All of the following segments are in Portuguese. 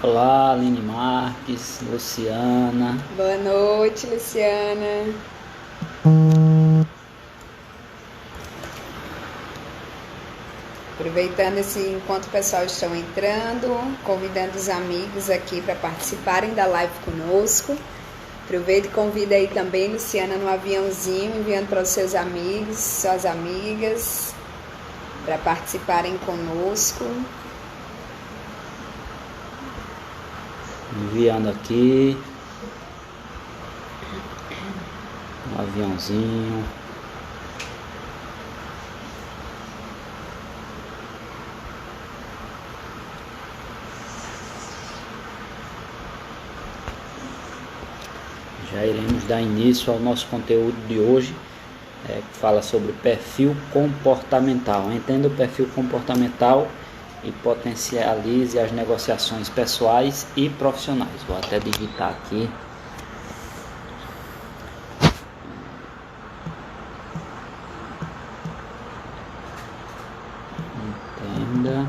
Olá, Aline Marques, Luciana. Boa noite, Luciana. Aproveitando enquanto o pessoal estão entrando, convidando os amigos aqui para participarem da live conosco. Aproveita e convida aí também, Luciana, no aviãozinho, enviando para os seus amigos, suas amigas, para participarem conosco. Enviando aqui um aviãozinho. Já iremos dar início ao nosso conteúdo de hoje, que fala sobre perfil comportamental. Entenda o perfil comportamental e potencialize as negociações pessoais e profissionais. Vou até digitar aqui. Entenda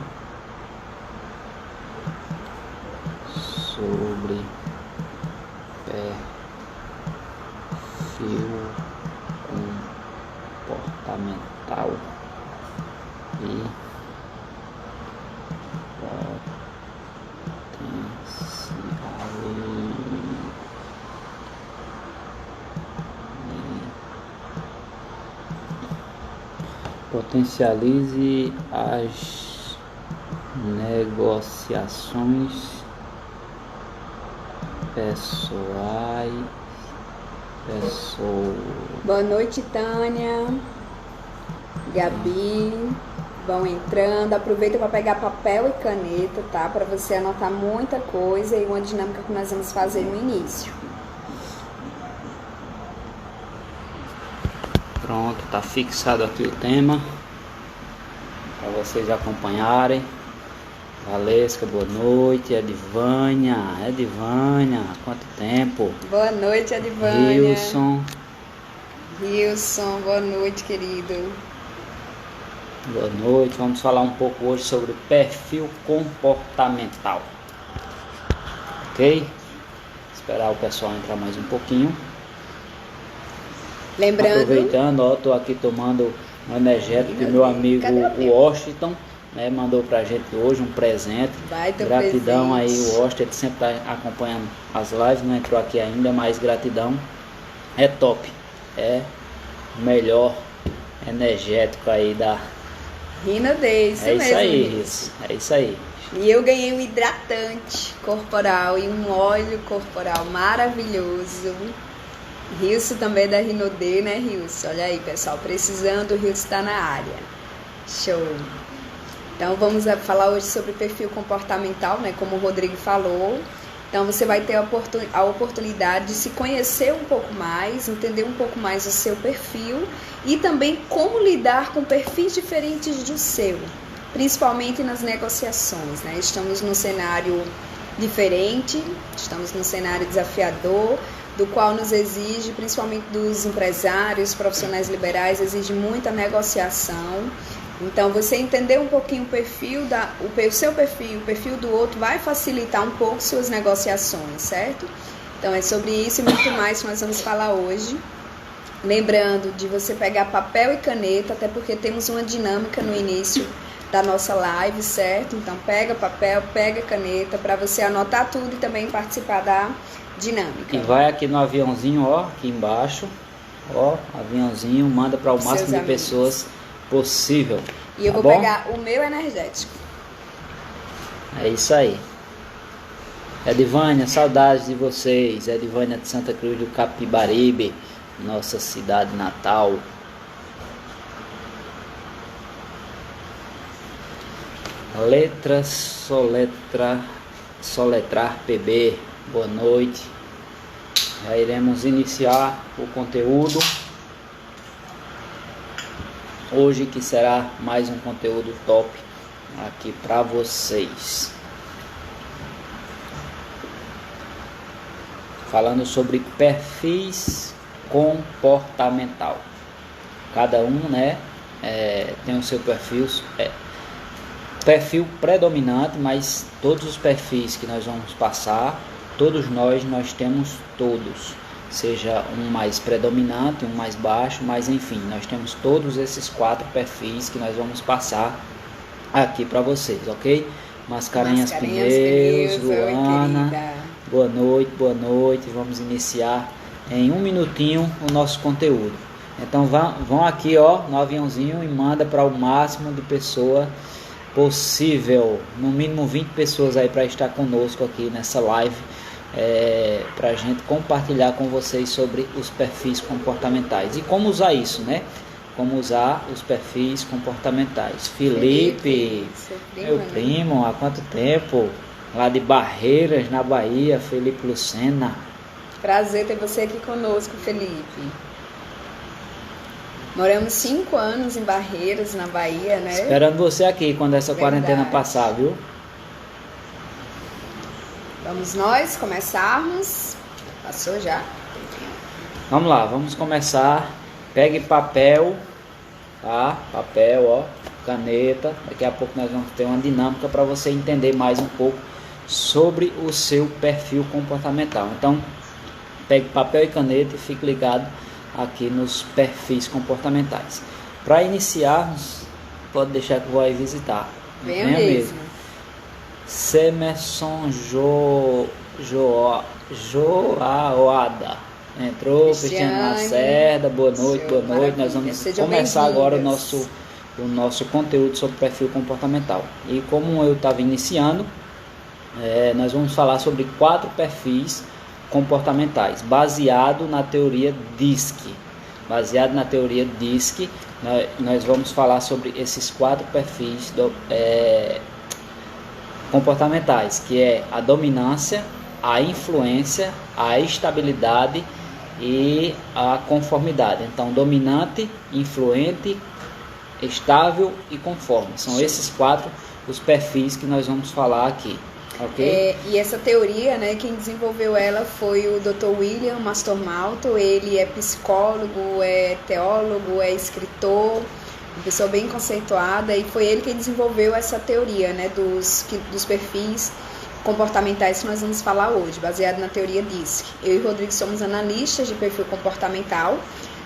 sobre perfil comportamental e potencialize as negociações pessoais. Boa noite, Tânia, Gabi, vão entrando. Aproveita para pegar papel e caneta, tá? Para você anotar muita coisa e uma dinâmica que nós vamos fazer no início. Pronto, tá fixado aqui o tema para vocês acompanharem. Valesca, boa noite. Edivânia, quanto tempo? Boa noite, Edivânia. Wilson, boa noite, querido. Boa noite. Vamos falar um pouco hoje sobre perfil comportamental. Ok? Esperar o pessoal entrar mais um pouquinho. Lembrando, aproveitando, ó, tô aqui tomando um energético que meu amigo Washington, né, mandou pra gente hoje um presente. Gratidão presente. Aí, o Washington, ele sempre tá acompanhando as lives, não entrou aqui ainda, mas gratidão. É top. É o melhor energético aí da Rinodê, isso mesmo. É isso aí. E eu ganhei um hidratante corporal e um óleo corporal maravilhoso. Rilson também é da Rinodê, né, Rilson? Olha aí, pessoal, precisando, o Rilson está na área. Show! Então, vamos falar hoje sobre perfil comportamental, né, como o Rodrigo falou. Então, você vai ter a oportunidade de se conhecer um pouco mais, entender um pouco mais o seu perfil e também como lidar com perfis diferentes do seu, principalmente nas negociações, né? Estamos num cenário diferente, estamos num cenário desafiador, do qual nos exige, principalmente dos empresários, profissionais liberais, exige muita negociação. Então, você entender um pouquinho o seu perfil, o perfil do outro, vai facilitar um pouco suas negociações, certo? Então, é sobre isso e muito mais que nós vamos falar hoje. Lembrando de você pegar papel e caneta, até porque temos uma dinâmica no início da nossa live, certo? Então, pega papel, pega caneta, para você anotar tudo e também participar da dinâmica. E vai aqui no aviãozinho, ó, aqui embaixo, ó, aviãozinho, manda para o máximo de pessoas possível. E eu vou pegar o meu energético. É isso aí. Edivânia, saudades de vocês. Edivânia de Santa Cruz do Capibaribe, nossa cidade natal. Soletrar PB. Boa noite. Já iremos iniciar o conteúdo hoje, que será mais um conteúdo top aqui para vocês. Falando sobre perfis comportamental. Cada um, né, tem o seu perfil predominante, mas todos os perfis que nós vamos passar, todos nós temos todos, seja um mais predominante, um mais baixo, mas enfim, nós temos todos esses 4 perfis que nós vamos passar aqui para vocês, ok? Mascarenhas Pneus, Luana, boa noite, vamos iniciar em 1 minutinho o nosso conteúdo. Então vão aqui, ó, no aviãozinho, e manda para o máximo de pessoa possível, no mínimo 20 pessoas aí para estar conosco aqui nessa live, para a gente compartilhar com vocês sobre os perfis comportamentais e como usar isso, né? Como usar os perfis comportamentais. Felipe, meu primo, há quanto tempo? Lá de Barreiras, na Bahia, Felipe Lucena. Prazer ter você aqui conosco, Felipe. Moramos 5 anos em Barreiras, na Bahia, né? Esperando você aqui quando essa quarentena passar, viu? Vamos nós começarmos. Passou já? Vamos lá, vamos começar. Pegue papel, tá? Papel, ó, caneta. Daqui a pouco nós vamos ter uma dinâmica para você entender mais um pouco sobre o seu perfil comportamental. Então, pegue papel e caneta e fique ligado aqui nos perfis comportamentais. Para iniciarmos, pode deixar que eu vou aí visitar. Venha mesmo. Semerson Joaoada entrou, Cristiane Lacerda, boa noite. Nós vamos começar agora o nosso conteúdo sobre perfil comportamental. E como eu estava iniciando, nós vamos falar sobre 4 perfis comportamentais, baseado na teoria DISC. Nós vamos falar sobre esses 4 perfis comportamentais, que é a dominância, a influência, a estabilidade e a conformidade. Então, dominante, influente, estável e conforme. São esses 4 os perfis que nós vamos falar aqui. Okay? E essa teoria, né, quem desenvolveu ela foi o Dr. William Mastormalto. Ele é psicólogo, é teólogo, é escritor, uma pessoa bem conceituada, e foi ele quem desenvolveu essa teoria, né, dos perfis comportamentais que nós vamos falar hoje, baseado na teoria DISC. Eu e o Rodrigo somos analistas de perfil comportamental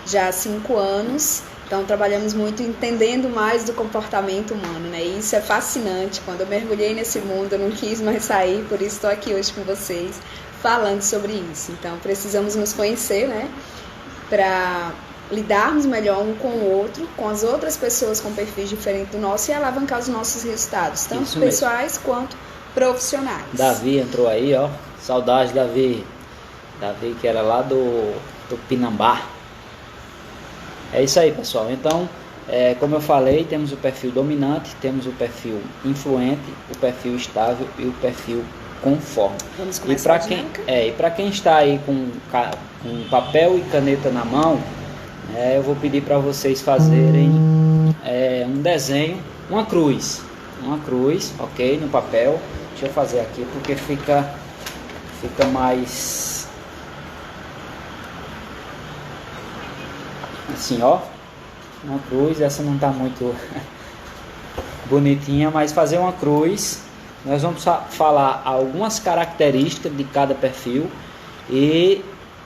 já há 5 anos. Então, trabalhamos muito entendendo mais do comportamento humano, né? E isso é fascinante. Quando eu mergulhei nesse mundo, eu não quis mais sair, por isso estou aqui hoje com vocês, falando sobre isso. Então, precisamos nos conhecer, né? Para lidarmos melhor um com o outro, com as outras pessoas com perfis diferentes do nosso e alavancar os nossos resultados, tanto pessoais quanto profissionais. Davi entrou aí, ó. Saudade, Davi. Davi, que era lá do Pinambá. É isso aí, pessoal. Então, como eu falei, temos o perfil dominante, temos o perfil influente, o perfil estável e o perfil conforme. Vamos começar e para quem está aí com papel e caneta na mão, eu vou pedir para vocês fazerem um desenho, uma cruz, ok, no papel. Deixa eu fazer aqui porque fica mais assim, ó, uma cruz. Essa não está muito bonitinha, mas fazer uma cruz. Nós vamos falar algumas características de cada perfil e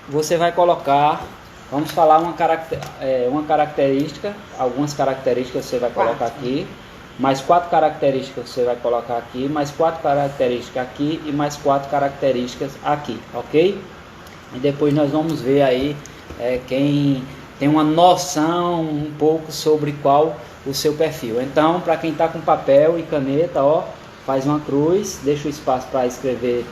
você vai colocar, vamos falar uma característica, algumas características você vai colocar aqui, mais 4 características você vai colocar aqui, mais 4 características aqui e mais 4 características aqui, ok? E depois nós vamos ver aí quem tem uma noção um pouco sobre qual o seu perfil. Então, para quem está com papel e caneta, ó, faz uma cruz, deixa o espaço para escrever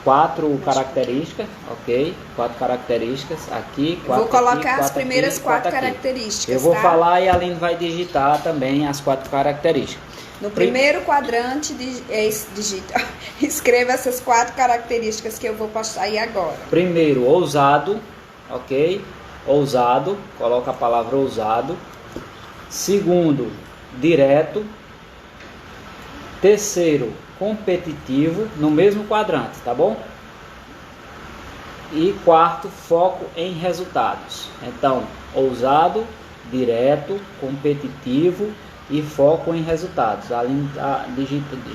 4 características, ok? 4 características aqui, 4 vou colocar aqui, as primeiras aqui, 4 características. Eu vou falar e a Aline vai digitar também as 4 características. No primeiro quadrante, escreva essas 4 características que eu vou postar aí agora. Primeiro, ousado, ok? Ousado, coloca a palavra ousado. Segundo, direto. Terceiro, competitivo, no mesmo quadrante, tá bom? E quarto, foco em resultados. Então, ousado, direto, competitivo e foco em resultados. A Aline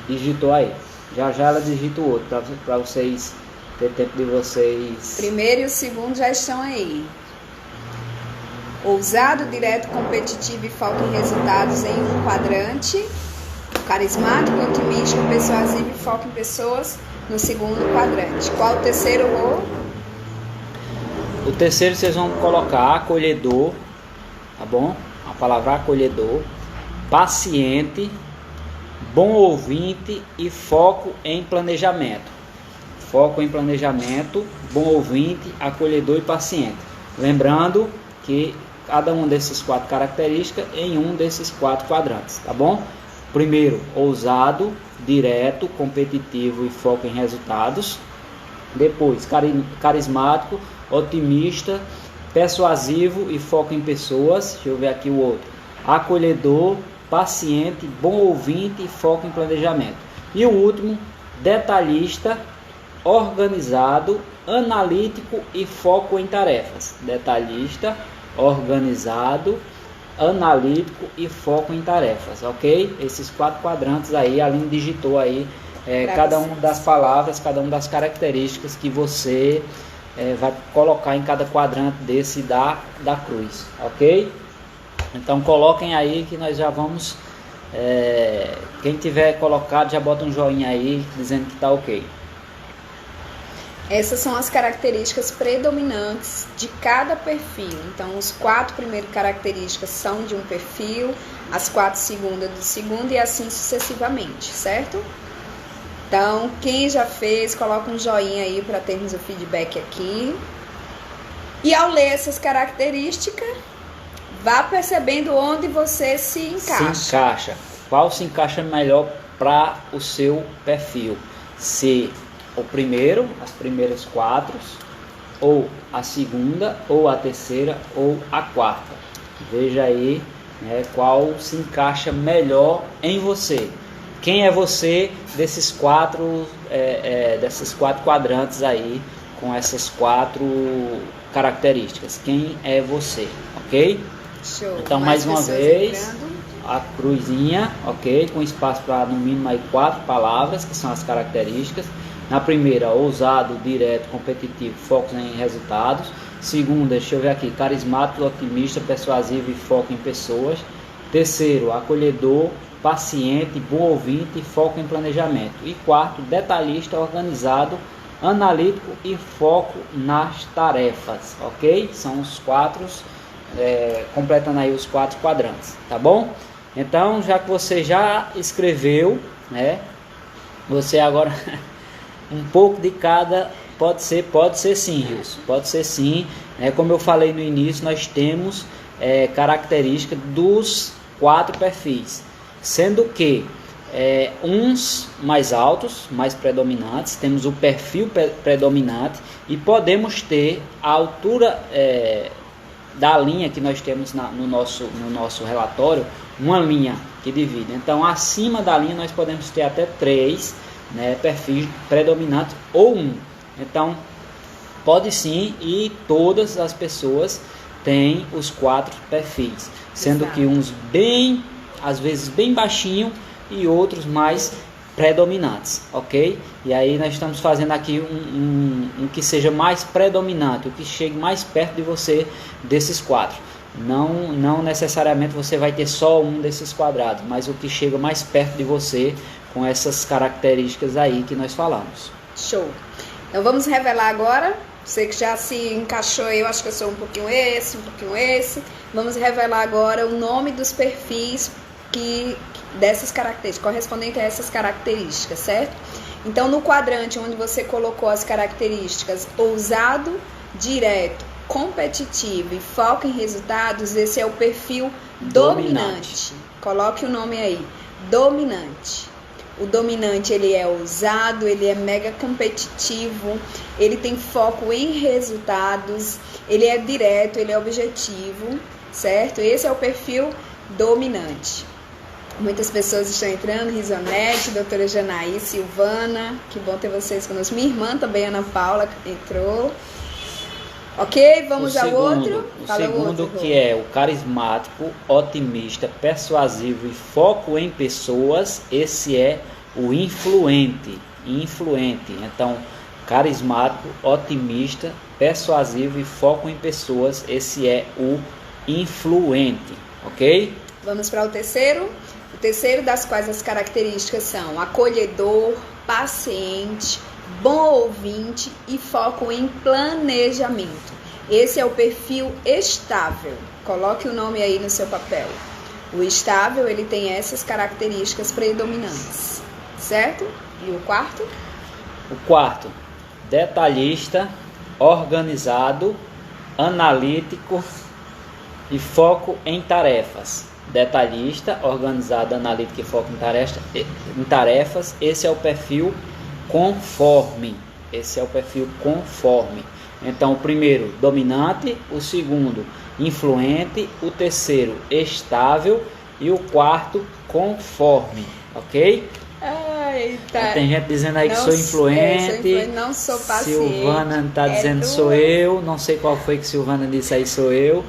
digitou aí. Já ela digita o outro para vocês ter tempo de vocês. Primeiro e o segundo já estão aí. Ousado, direto, competitivo e foco em resultados em um quadrante. Carismático, otimista, persuasivo e foco em pessoas no segundo quadrante. Qual o terceiro, Rô? O terceiro vocês vão colocar acolhedor, tá bom? A palavra acolhedor, paciente, bom ouvinte e foco em planejamento. Foco em planejamento, bom ouvinte, acolhedor e paciente. Lembrando que cada um desses 4 características em um desses 4 quadrantes, tá bom? Primeiro, ousado, direto, competitivo e foco em resultados. Depois, carismático, otimista, persuasivo e foco em pessoas. Deixa eu ver aqui o outro. Acolhedor, paciente, bom ouvinte e foco em planejamento. E o último, detalhista, organizado, analítico e foco em tarefas. Detalhista, organizado, analítico e foco em tarefas, ok? Esses 4 quadrantes aí, a Aline digitou aí cada uma das palavras, cada uma das características que você vai colocar em cada quadrante desse da cruz, ok? Então coloquem aí que nós já vamos, quem tiver colocado já bota um joinha aí dizendo que tá ok. Essas são as características predominantes de cada perfil. Então, os 4 primeiras características são de um perfil, as 4 segundas do segundo e assim sucessivamente, certo? Então, quem já fez, coloca um joinha aí para termos o feedback aqui. E ao ler essas características, vá percebendo onde você se encaixa. Se encaixa. Qual se encaixa melhor para o seu perfil? Se o primeiro, as primeiras 4, ou a segunda, ou a terceira, ou a quarta. Veja aí, né, qual se encaixa melhor em você. Quem é você desses 4 quadrantes aí, com essas 4 características? Quem é você, ok? Show. Então, mais uma vez, a cruzinha, ok? Com espaço para no mínimo aí 4 palavras, que são as características. Na primeira, ousado, direto, competitivo, foco em resultados. Segunda, deixa eu ver aqui, carismático, otimista, persuasivo e foco em pessoas. Terceiro, acolhedor, paciente, bom ouvinte e foco em planejamento. E quarto, detalhista, organizado, analítico e foco nas tarefas, ok? São os 4, completando aí os 4 quadrantes, tá bom? Então, já que você já escreveu, né? Você agora... um pouco de cada, pode ser sim, Wilson, pode ser sim. Como eu falei no início, nós temos características dos 4 perfis, sendo que uns mais altos, mais predominantes, temos o perfil predominante e podemos ter a altura da linha que nós temos no nosso relatório, uma linha que divide. Então, acima da linha nós podemos ter até 3, né, perfis predominantes ou 1. Então, pode sim, e todas as pessoas têm os 4 perfis, sendo que uns bem, às vezes bem baixinho e outros mais predominantes, ok? E aí nós estamos fazendo aqui um que seja mais predominante, o que chegue mais perto de você desses 4. Não necessariamente você vai ter só um desses quadrados, mas o que chega mais perto de você com essas características aí que nós falamos. Show! Então vamos revelar agora. Você que já se encaixou, eu acho que eu sou um pouquinho esse. Vamos revelar agora o nome dos perfis dessas características, correspondente a essas características, certo? Então no quadrante onde você colocou as características ousado, direto, competitivo e foco em resultados, esse é o perfil dominante. Coloque o nome aí. dominante. O dominante, ele é ousado, ele é mega competitivo, ele tem foco em resultados, ele é direto, ele é objetivo, certo? Esse é o perfil dominante. Muitas pessoas estão entrando, Risonete, doutora Janaí, Silvana, que bom ter vocês conosco. Minha irmã também, Ana Paula, entrou. Ok, vamos ao outro. O segundo, que é o carismático, otimista, persuasivo e foco em pessoas, esse é o influente. Então, carismático, otimista, persuasivo e foco em pessoas, esse é o influente, ok? Vamos para o terceiro. O terceiro, das quais as características são acolhedor, paciente, bom ouvinte e foco em planejamento. Esse é o perfil estável. Coloque o nome aí no seu papel. O estável, ele tem essas características predominantes, certo? E o quarto? O quarto, detalhista, organizado, analítico e foco em tarefas. Detalhista, organizado, analítico e foco em tarefas. Esse é o perfil conforme. Então, o primeiro, dominante. O segundo, influente. O terceiro, estável. E o quarto, conforme. Ok? Eita. Tem gente dizendo aí que sou influente. Não sou paciente. Silvana está dizendo sou eu. Não sei qual foi que Silvana disse aí, sou eu.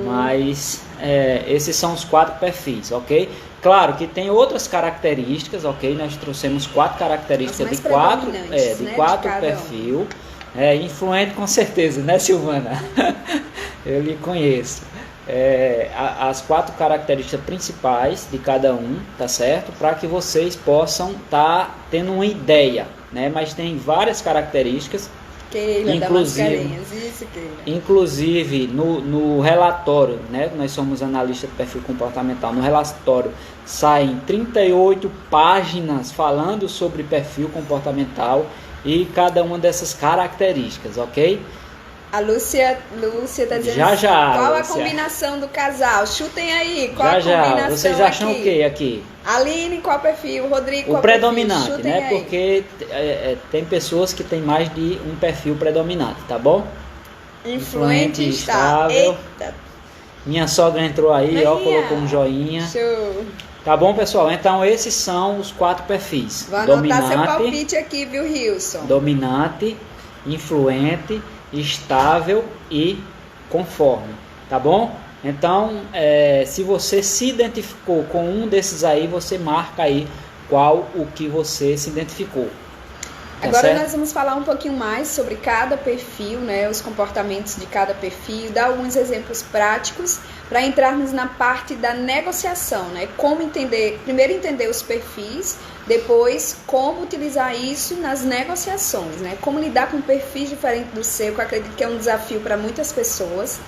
Mas esses são os 4 perfis, ok? Claro que tem outras características, ok? Nós trouxemos 4 características de 4 perfis. Influente com certeza, né, Silvana? Eu lhe conheço. As 4 características principais de cada um, tá certo? Para que vocês possam estar tendo uma ideia, né? Mas tem várias características. Keila, inclusive no relatório, né? Nós somos analistas de perfil comportamental. No relatório saem 38 páginas falando sobre perfil comportamental e cada uma dessas características, ok? A Lúcia está dizendo qual a combinação do casal? Chutem aí, qual a combinação. Vocês acham o que aqui? Aline, qual perfil? Rodrigo, qual o predominante, perfil? né? Aí. Porque tem pessoas que têm mais de um perfil predominante, tá bom? Influente estável. Eita. Minha sogra entrou aí, colocou um joinha. Show. Tá bom, pessoal? Então esses são os 4 perfis. Vou anotar seu palpite aqui, viu, Rilson? Dominante, influente, estável e conforme, tá bom? Então, se você se identificou com um desses aí, você marca aí qual o que você se identificou. Agora certo? Nós vamos falar um pouquinho mais sobre cada perfil, né, os comportamentos de cada perfil, dar alguns exemplos práticos para entrarmos na parte da negociação, né? Como primeiro entender os perfis, depois como utilizar isso nas negociações, né? Como lidar com perfis diferentes do seu, que eu acredito que é um desafio para muitas pessoas.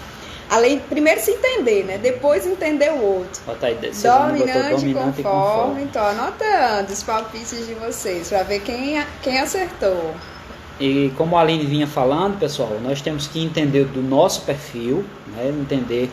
Primeiro se entender, né? Depois entender o outro. Dominante e conforme. Então, anotando os palpites de vocês para ver quem acertou. E como a Aline vinha falando, pessoal, nós temos que entender do nosso perfil, né? Entender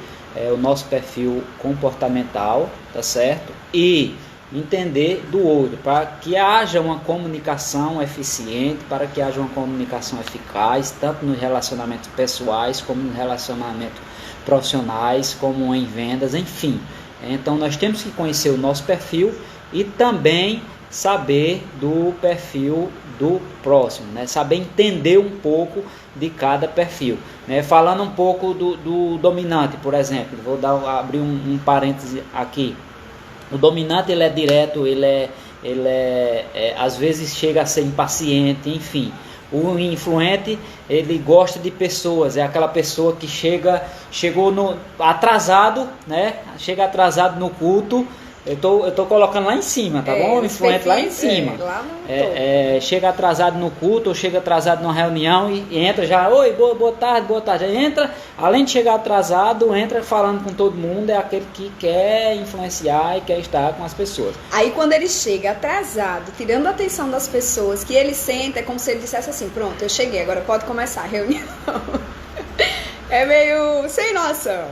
o nosso perfil comportamental, tá certo? E entender do outro, para que haja uma comunicação eficiente, para que haja uma comunicação eficaz, tanto nos relacionamentos pessoais, como nos relacionamentos profissionais, como em vendas, enfim. Então nós temos que conhecer o nosso perfil e também saber do perfil do próximo, né? Saber entender um pouco de cada perfil, né? Falando um pouco do dominante, por exemplo, vou abrir um parêntese aqui. O dominante, ele é direto, ele às vezes chega a ser impaciente, enfim. O influente, ele gosta de pessoas, é aquela pessoa que chegou atrasado, né? Chega atrasado no culto. Eu tô colocando lá em cima, tá bom? O influente lá em cima. Chega atrasado no culto, ou chega atrasado numa reunião e entra já, oi, boa tarde. Entra, além de chegar atrasado, entra falando com todo mundo, é aquele que quer influenciar e quer estar com as pessoas. Aí quando ele chega atrasado, tirando a atenção das pessoas, que ele senta, é como se ele dissesse assim, pronto, eu cheguei, agora pode começar a reunião. É meio sem noção.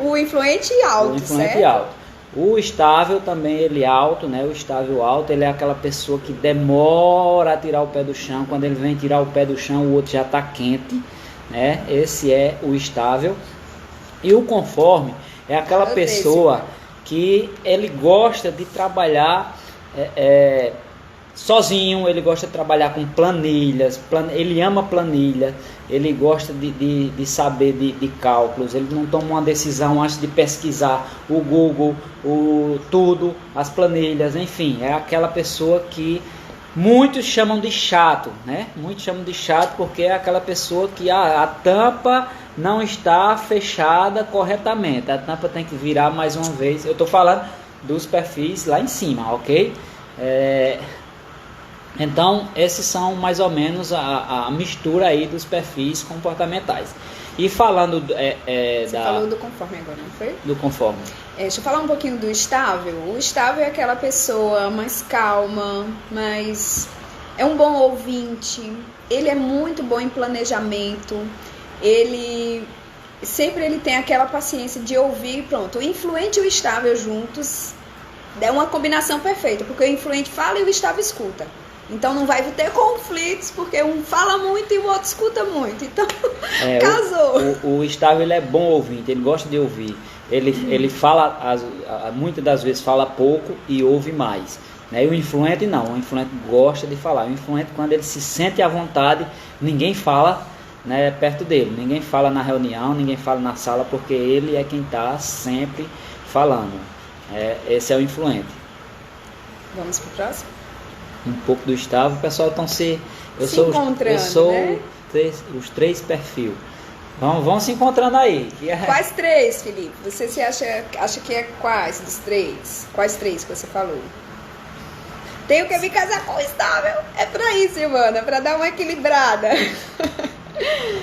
O influente alto, o influente certo? alto. O estável também, ele alto, né? O estável alto, ele é aquela pessoa que demora a tirar o pé do chão. Quando ele vem tirar o pé do chão, o outro já está quente, né? Esse é o estável. E o conforme é aquela pessoa que ele gosta de trabalhar sozinho, ele gosta de trabalhar com planilhas, ele ama planilha, ele gosta de saber de cálculos, ele não toma uma decisão antes de pesquisar o Google, tudo, as planilhas, enfim, é aquela pessoa que muitos chamam de chato, né? Muitos chamam de chato porque é aquela pessoa que a tampa não está fechada corretamente, a tampa tem que virar mais uma vez. Eu estou falando dos perfis lá em cima, ok? Então, esses são mais ou menos a mistura aí dos perfis comportamentais. E falando Você falou do conforme agora, não foi? Do conforme. Deixa eu falar um pouquinho do estável. O estável é aquela pessoa mais calma, mas é um bom ouvinte. Ele é muito bom em planejamento. Ele tem aquela paciência de ouvir, pronto. O influente e o estável juntos é uma combinação perfeita, porque o influente fala e o estável escuta. Então não vai ter conflitos, porque um fala muito e o outro escuta muito. Então, casou. O estável, ele é bom ouvinte, ele gosta de ouvir. Ele fala, muitas das vezes fala pouco e ouve mais. Né? E o influente não, o influente gosta de falar. O influente, quando ele se sente à vontade, ninguém fala, né, perto dele. Ninguém fala na reunião, ninguém fala na sala, porque ele é quem está sempre falando. Esse é o influente. Vamos para o próximo? Um pouco do estável, o pessoal estão eu sou né? Os três perfis. Vão se encontrando aí. Quais três, Felipe? Você se acha que é quais dos três? Quais três que você falou? Tenho que me casar com o estável. É pra isso, Silvana, pra dar uma equilibrada.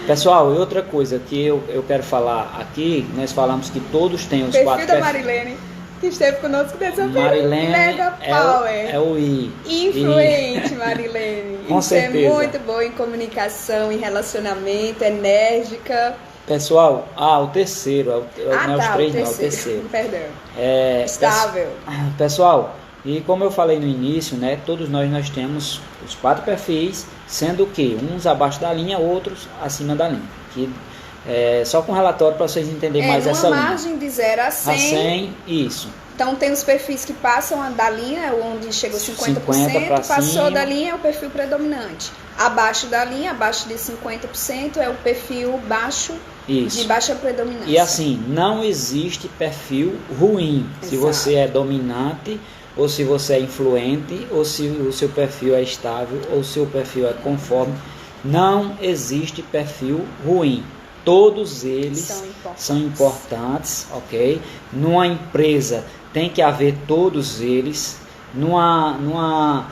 Pessoal, e outra coisa que eu quero falar aqui, nós falamos que todos têm os perfil quatro da Marilene, que esteve conosco dessa vez. Marilene Mega Power. É o I. Influente, Marilene. Com certeza. É muito boa em comunicação, em relacionamento, enérgica. Pessoal, o terceiro, não é os três, não, é o terceiro. Perdão. Estável. Pessoal, e como eu falei no início, né, todos nós temos os quatro perfis, sendo que uns abaixo da linha, outros acima da linha. Que só com relatório para vocês entenderem mais essa linha. Uma margem de 0 a 100. A 100, isso. Então tem os perfis que passam da linha, onde chegou 50%, passou cima. Da linha é o perfil predominante. Abaixo da linha, abaixo de 50%, é o perfil baixo, isso. De baixa predominância. E assim, não existe perfil ruim. Exato. Se você é dominante, ou se você é influente, ou se o seu perfil é estável, ou se o seu perfil é conforme, não existe perfil ruim. Todos eles são importantes, ok? Numa empresa tem que haver todos eles. Numa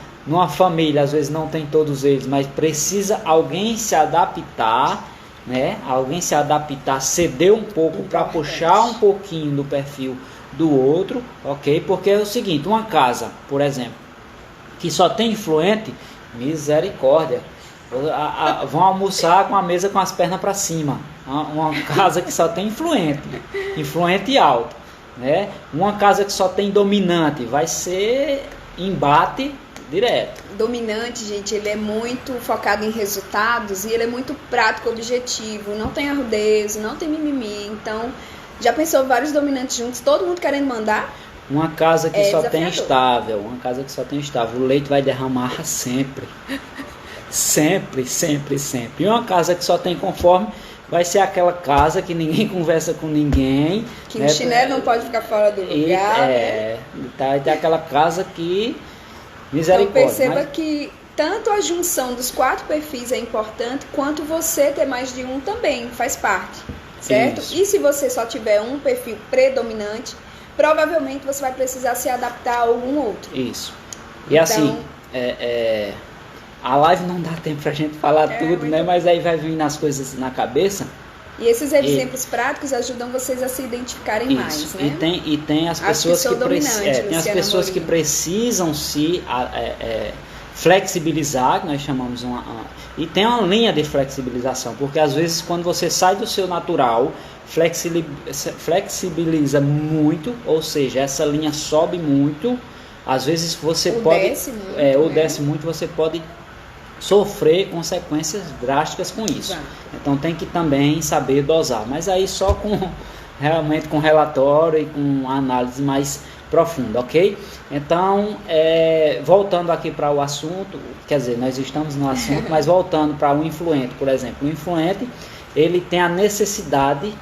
família, às vezes não tem todos eles, mas precisa alguém se adaptar, né? Alguém se adaptar, ceder um pouco para puxar um pouquinho do perfil do outro, ok? Porque é o seguinte, uma casa, por exemplo, que só tem influente, misericórdia, vão almoçar com a mesa com as pernas para cima. Uma casa que só tem influente alto, né? Uma casa que só tem dominante, vai ser embate direto. Dominante, gente, ele é muito focado em resultados e ele é muito prático, objetivo, não tem arrudez, não tem mimimi. Então, já pensou vários dominantes juntos, todo mundo querendo mandar? Uma casa que só tem estável, o leite vai derramar sempre. Sempre. E uma casa que só tem conforme vai ser aquela casa que ninguém conversa com ninguém. Que o chinelo não pode ficar fora do lugar. Tem aquela casa que... Misericórdia. Então perceba que tanto a junção dos quatro perfis é importante, quanto você ter mais de um também faz parte, certo? Isso. E se você só tiver um perfil predominante, provavelmente você vai precisar se adaptar a algum outro. Isso. E então, assim, a live não dá tempo pra gente falar tudo, né? Mas aí vai vindo as coisas na cabeça. E esses exemplos práticos ajudam vocês a se identificarem mais, né? E tem as pessoas que precisam se flexibilizar, que nós chamamos e tem uma linha de flexibilização, porque às vezes quando você sai do seu natural, flexibiliza muito, ou seja, essa linha sobe muito, às vezes você desce muito, você pode sofrer consequências drásticas com isso. Exato. Então tem que também saber dosar, mas aí só realmente com relatório e com análise mais profunda, ok? Então, voltando aqui para o assunto, quer dizer, nós estamos no assunto, mas voltando para o influente, por exemplo, o influente, ele tem a necessidade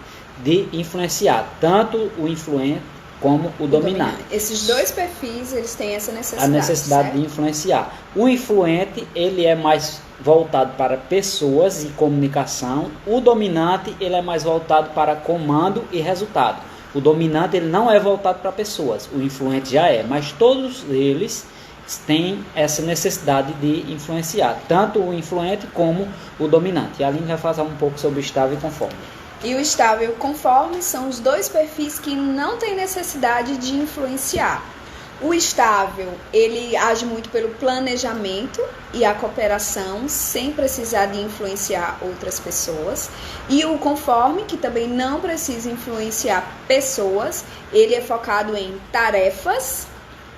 de influenciar tanto o influente como o dominante. Esses dois perfis, eles têm essa necessidade. A necessidade de influenciar. O influente, ele é mais voltado para pessoas e comunicação. O dominante, ele é mais voltado para comando e resultado. O dominante, ele não é voltado para pessoas. O influente já é, mas todos eles têm essa necessidade de influenciar, tanto o influente como o dominante. E a Aline vai falar um pouco sobre o estável e conforme. E o estável e o conforme são os dois perfis que não têm necessidade de influenciar. O estável, ele age muito pelo planejamento e a cooperação, sem precisar de influenciar outras pessoas. E o conforme, que também não precisa influenciar pessoas, ele é focado em tarefas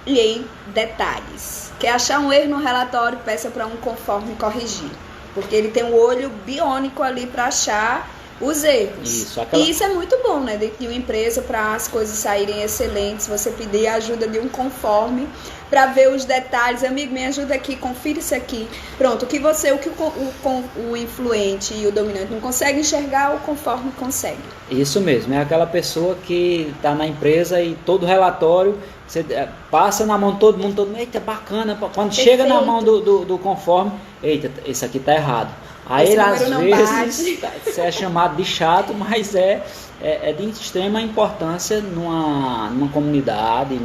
e em detalhes. Quer achar um erro no relatório, peça para um conforme corrigir, porque ele tem um olho biônico ali para achar os erros. E isso é muito bom, né? Dentro de uma empresa, para as coisas saírem excelentes, você pedir a ajuda de um conforme para ver os detalhes. Amigo, me ajuda aqui, confira isso aqui. Pronto, o que o influente e o dominante não conseguem enxergar, o conforme consegue. Isso mesmo, é aquela pessoa que está na empresa e todo relatório você passa na mão de todo mundo, eita, bacana. Quando chega na mão do conforme, eita, esse aqui tá errado. Aí ele, às vezes você é chamado de chato, mas é de extrema importância numa comunidade,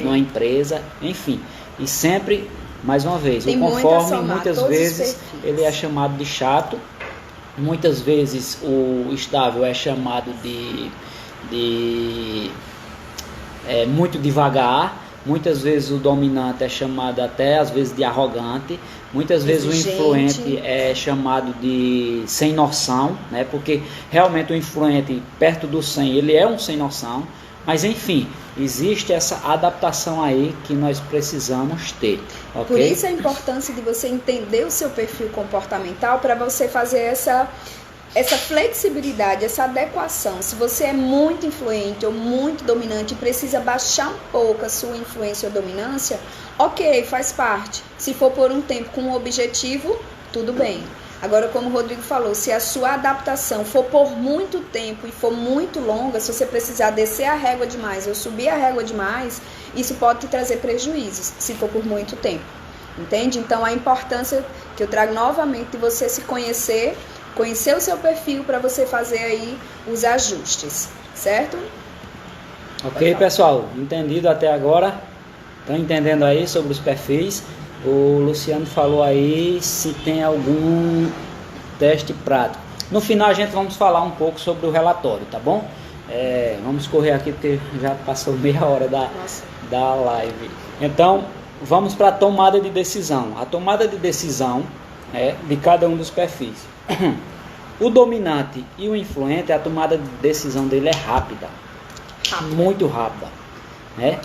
numa empresa, enfim. E sempre, mais uma vez, o conforme muitas vezes ele é chamado de chato, muitas vezes o estável é chamado de muito devagar, muitas vezes o dominante é chamado até às vezes de arrogante, muitas vezes o influente é chamado de sem noção, né? Porque realmente o influente perto do sem, ele é um sem noção, mas enfim, existe essa adaptação aí que nós precisamos ter. Okay? Por isso a importância de você entender o seu perfil comportamental para você fazer essa flexibilidade, essa adequação. Se você é muito influente ou muito dominante e precisa baixar um pouco a sua influência ou dominância, ok, faz parte. Se for por um tempo com um objetivo, tudo bem. Agora, como o Rodrigo falou, se a sua adaptação for por muito tempo e for muito longa, se você precisar descer a régua demais ou subir a régua demais, isso pode te trazer prejuízos, se for por muito tempo. Entende? Então, a importância que eu trago novamente de você se conhecer o seu perfil para você fazer aí os ajustes, certo? Ok, pessoal, entendido até agora? Estão entendendo aí sobre os perfis? O Luciano falou aí se tem algum teste prático. No final a gente vamos falar um pouco sobre o relatório, tá bom? Vamos correr aqui porque já passou meia hora da live. Então, vamos para a tomada de decisão. A tomada de decisão de cada um dos perfis. O dominante e o influente, a tomada de decisão dele é rápida. Muito rápida.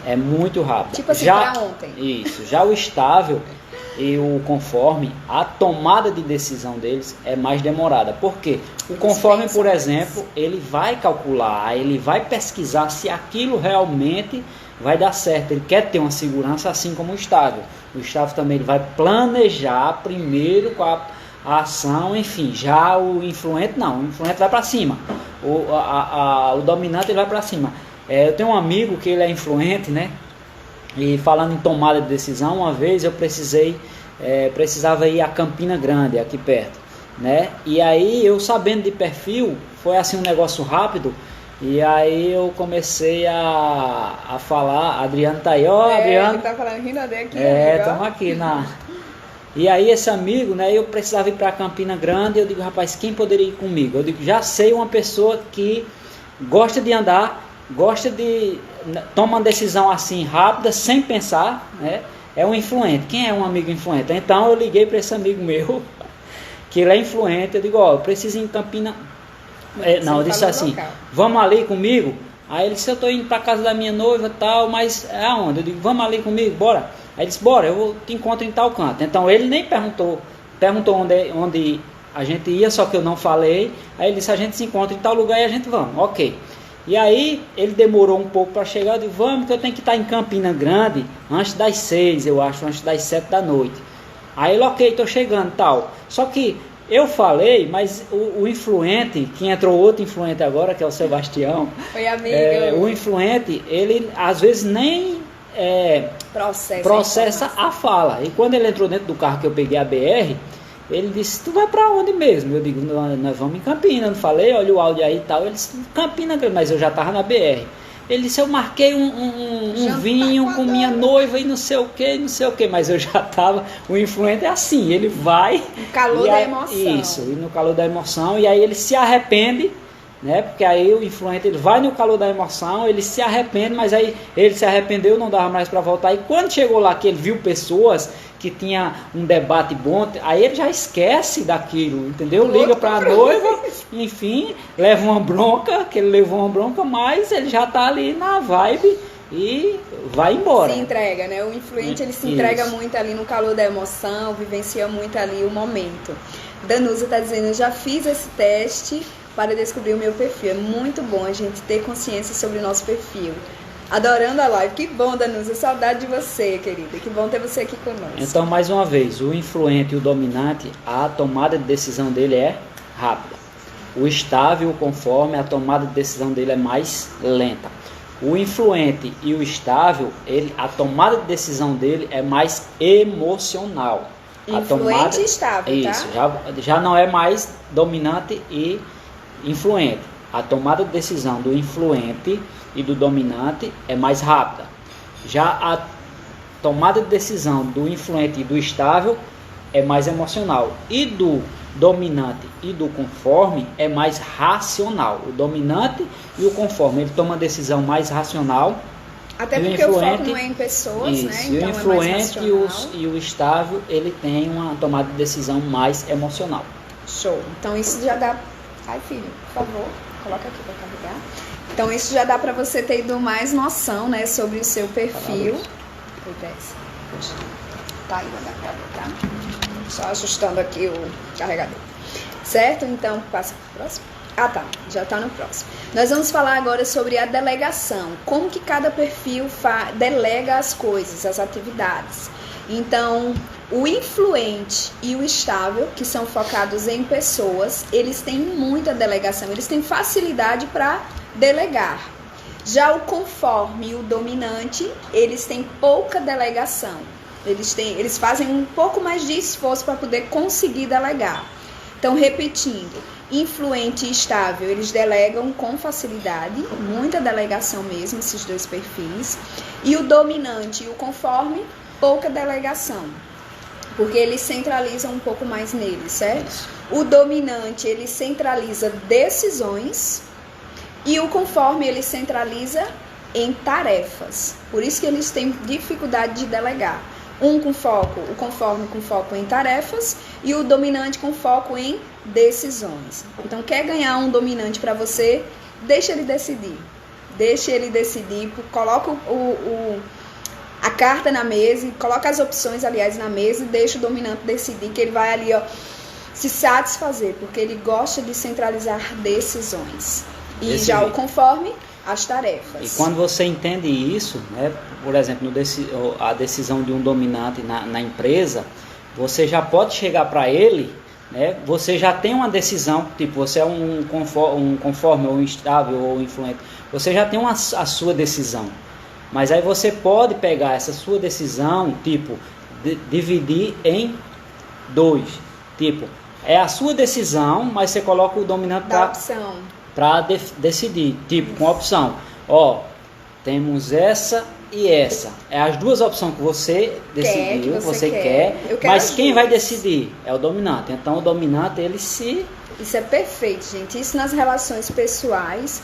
É muito rápida. Tipo assim, para ontem. Isso. Já o estável e o conforme, a tomada de decisão deles é mais demorada. Por quê? O conforme, por exemplo, ele vai calcular, ele vai pesquisar se aquilo realmente vai dar certo. Ele quer ter uma segurança, assim como o estável. O estável também ele vai planejar primeiro com a ação, enfim. Já o influente não, o influente vai para cima. O dominante ele vai para cima. Eu tenho um amigo que ele é influente, né? E falando em tomada de decisão, uma vez eu precisava ir a Campina Grande, aqui perto, né? E aí eu, sabendo de perfil, foi assim um negócio rápido. E aí eu comecei a falar, a Adriano tá aí, Adriano. Ele tá falando Rinode aqui. Estamos aqui E aí esse amigo, né, eu precisava ir para Campina Grande, eu digo, rapaz, quem poderia ir comigo? Eu digo, já sei uma pessoa que gosta de andar, toma uma decisão assim rápida, sem pensar, né? é um influente. Quem é um amigo influente? Então eu liguei para esse amigo meu, que ele é influente. Eu digo, ó, eu preciso ir em Campina. Não, eu disse assim, vamos ali comigo? Aí ele disse, eu estou indo para casa da minha noiva e tal, mas aonde? Eu digo, vamos ali comigo, bora. Aí ele disse, bora, eu te encontro em tal canto. Então ele nem perguntou onde a gente ia, só que eu não falei. Aí ele disse, a gente se encontra em tal lugar e a gente vamos, ok. E aí ele demorou um pouco para chegar, eu disse, vamos que eu tenho que estar em Campina Grande antes das 6, eu acho, antes das 7 da noite. Aí ele, ok, estou chegando e tal. Só que eu falei, mas o influente, que entrou outro influente agora, que é o Sebastião. Oi, amigo. O influente, ele às vezes nem processa a fala. E quando ele entrou dentro do carro que eu peguei a BR, ele disse, tu vai pra onde mesmo? Eu digo, nós vamos em Campina. Eu não falei, olha o áudio aí e tal. Ele disse, Campina, mas eu já tava na BR. Ele disse, eu marquei um vinho com minha noiva e não sei o que, mas eu já tava, o influente é assim, ele vai... No calor da emoção. Isso, e no calor da emoção, e aí ele se arrepende, né, porque aí o influente, ele vai no calor da emoção, ele se arrepende, mas aí ele se arrependeu, não dava mais para voltar, e quando chegou lá que ele viu pessoas que tinha um debate bom, aí ele já esquece daquilo, entendeu? Liga para a noiva, enfim, leva uma bronca, que ele levou uma bronca, mas ele já está ali na vibe e vai embora. Se entrega, né? O influente, ele se entrega muito ali no calor da emoção, vivencia muito ali o momento. Danusa está dizendo, eu já fiz esse teste para descobrir o meu perfil. É muito bom a gente ter consciência sobre o nosso perfil. Adorando a live. Que bom, Danusa. Saudade de você, querida. Que bom ter você aqui conosco. Então, mais uma vez, o influente e o dominante, a tomada de decisão dele é rápida. O estável, o conforme, a tomada de decisão dele é mais lenta. O influente e o estável, a tomada de decisão dele é mais emocional. Influente e estável, isso, tá? Já não é mais dominante e influente. A tomada de decisão do influente e do dominante é mais rápida. Já a tomada de decisão do influente e do estável é mais emocional. E do dominante e do conforme é mais racional. O dominante e o conforme, ele toma decisão mais racional. Até porque o foco não é em pessoas, isso, né? Então o influente e o estável, ele tem uma tomada de decisão mais emocional. Show. Então isso já dá... Ai, filho, por favor, coloca aqui para carregar. Então isso já dá para você ter ido mais noção, né, sobre o seu perfil. Tá aí o adaptador, tá? Só ajustando aqui o carregador. Certo? Então, passa pro próximo. Ah, tá. Já tá no próximo. Nós vamos falar agora sobre a delegação. Como que cada perfil delega as coisas, as atividades. Então, o influente e o estável, que são focados em pessoas, eles têm muita delegação. Eles têm facilidade para delegar. Já o conforme e o dominante, eles têm pouca delegação. Eles fazem um pouco mais de esforço para poder conseguir delegar. Então, repetindo, influente e estável, eles delegam com facilidade, muita delegação mesmo, esses dois perfis. E o dominante e o conforme, pouca delegação, porque eles centralizam um pouco mais neles, certo? O dominante, ele centraliza decisões e o conforme, ele centraliza em tarefas. Por isso que eles têm dificuldade de delegar. O conforme com foco em tarefas e o dominante com foco em decisões. Então, quer ganhar um dominante para você, deixa ele decidir. Deixa ele decidir, coloca a carta na mesa, coloca as opções, aliás, na mesa e deixa o dominante decidir, que ele vai ali, ó, se satisfazer, porque ele gosta de centralizar decisões. E já o conforme, as tarefas. E quando você entende isso, né, por exemplo, a decisão de um dominante na empresa, você já pode chegar para ele, né, você já tem uma decisão, tipo, você é um conforme, ou instável, ou influente, você já tem a sua decisão. Mas aí você pode pegar essa sua decisão, tipo, dividir em dois. Tipo, é a sua decisão, mas você coloca o dominante para decidir. Tipo, com a opção, ó, temos essa e essa. É as duas opções que você decidiu, você quer, mas quem vai decidir? É o dominante. Então, o dominante, ele se... Isso é perfeito, gente. Isso nas relações pessoais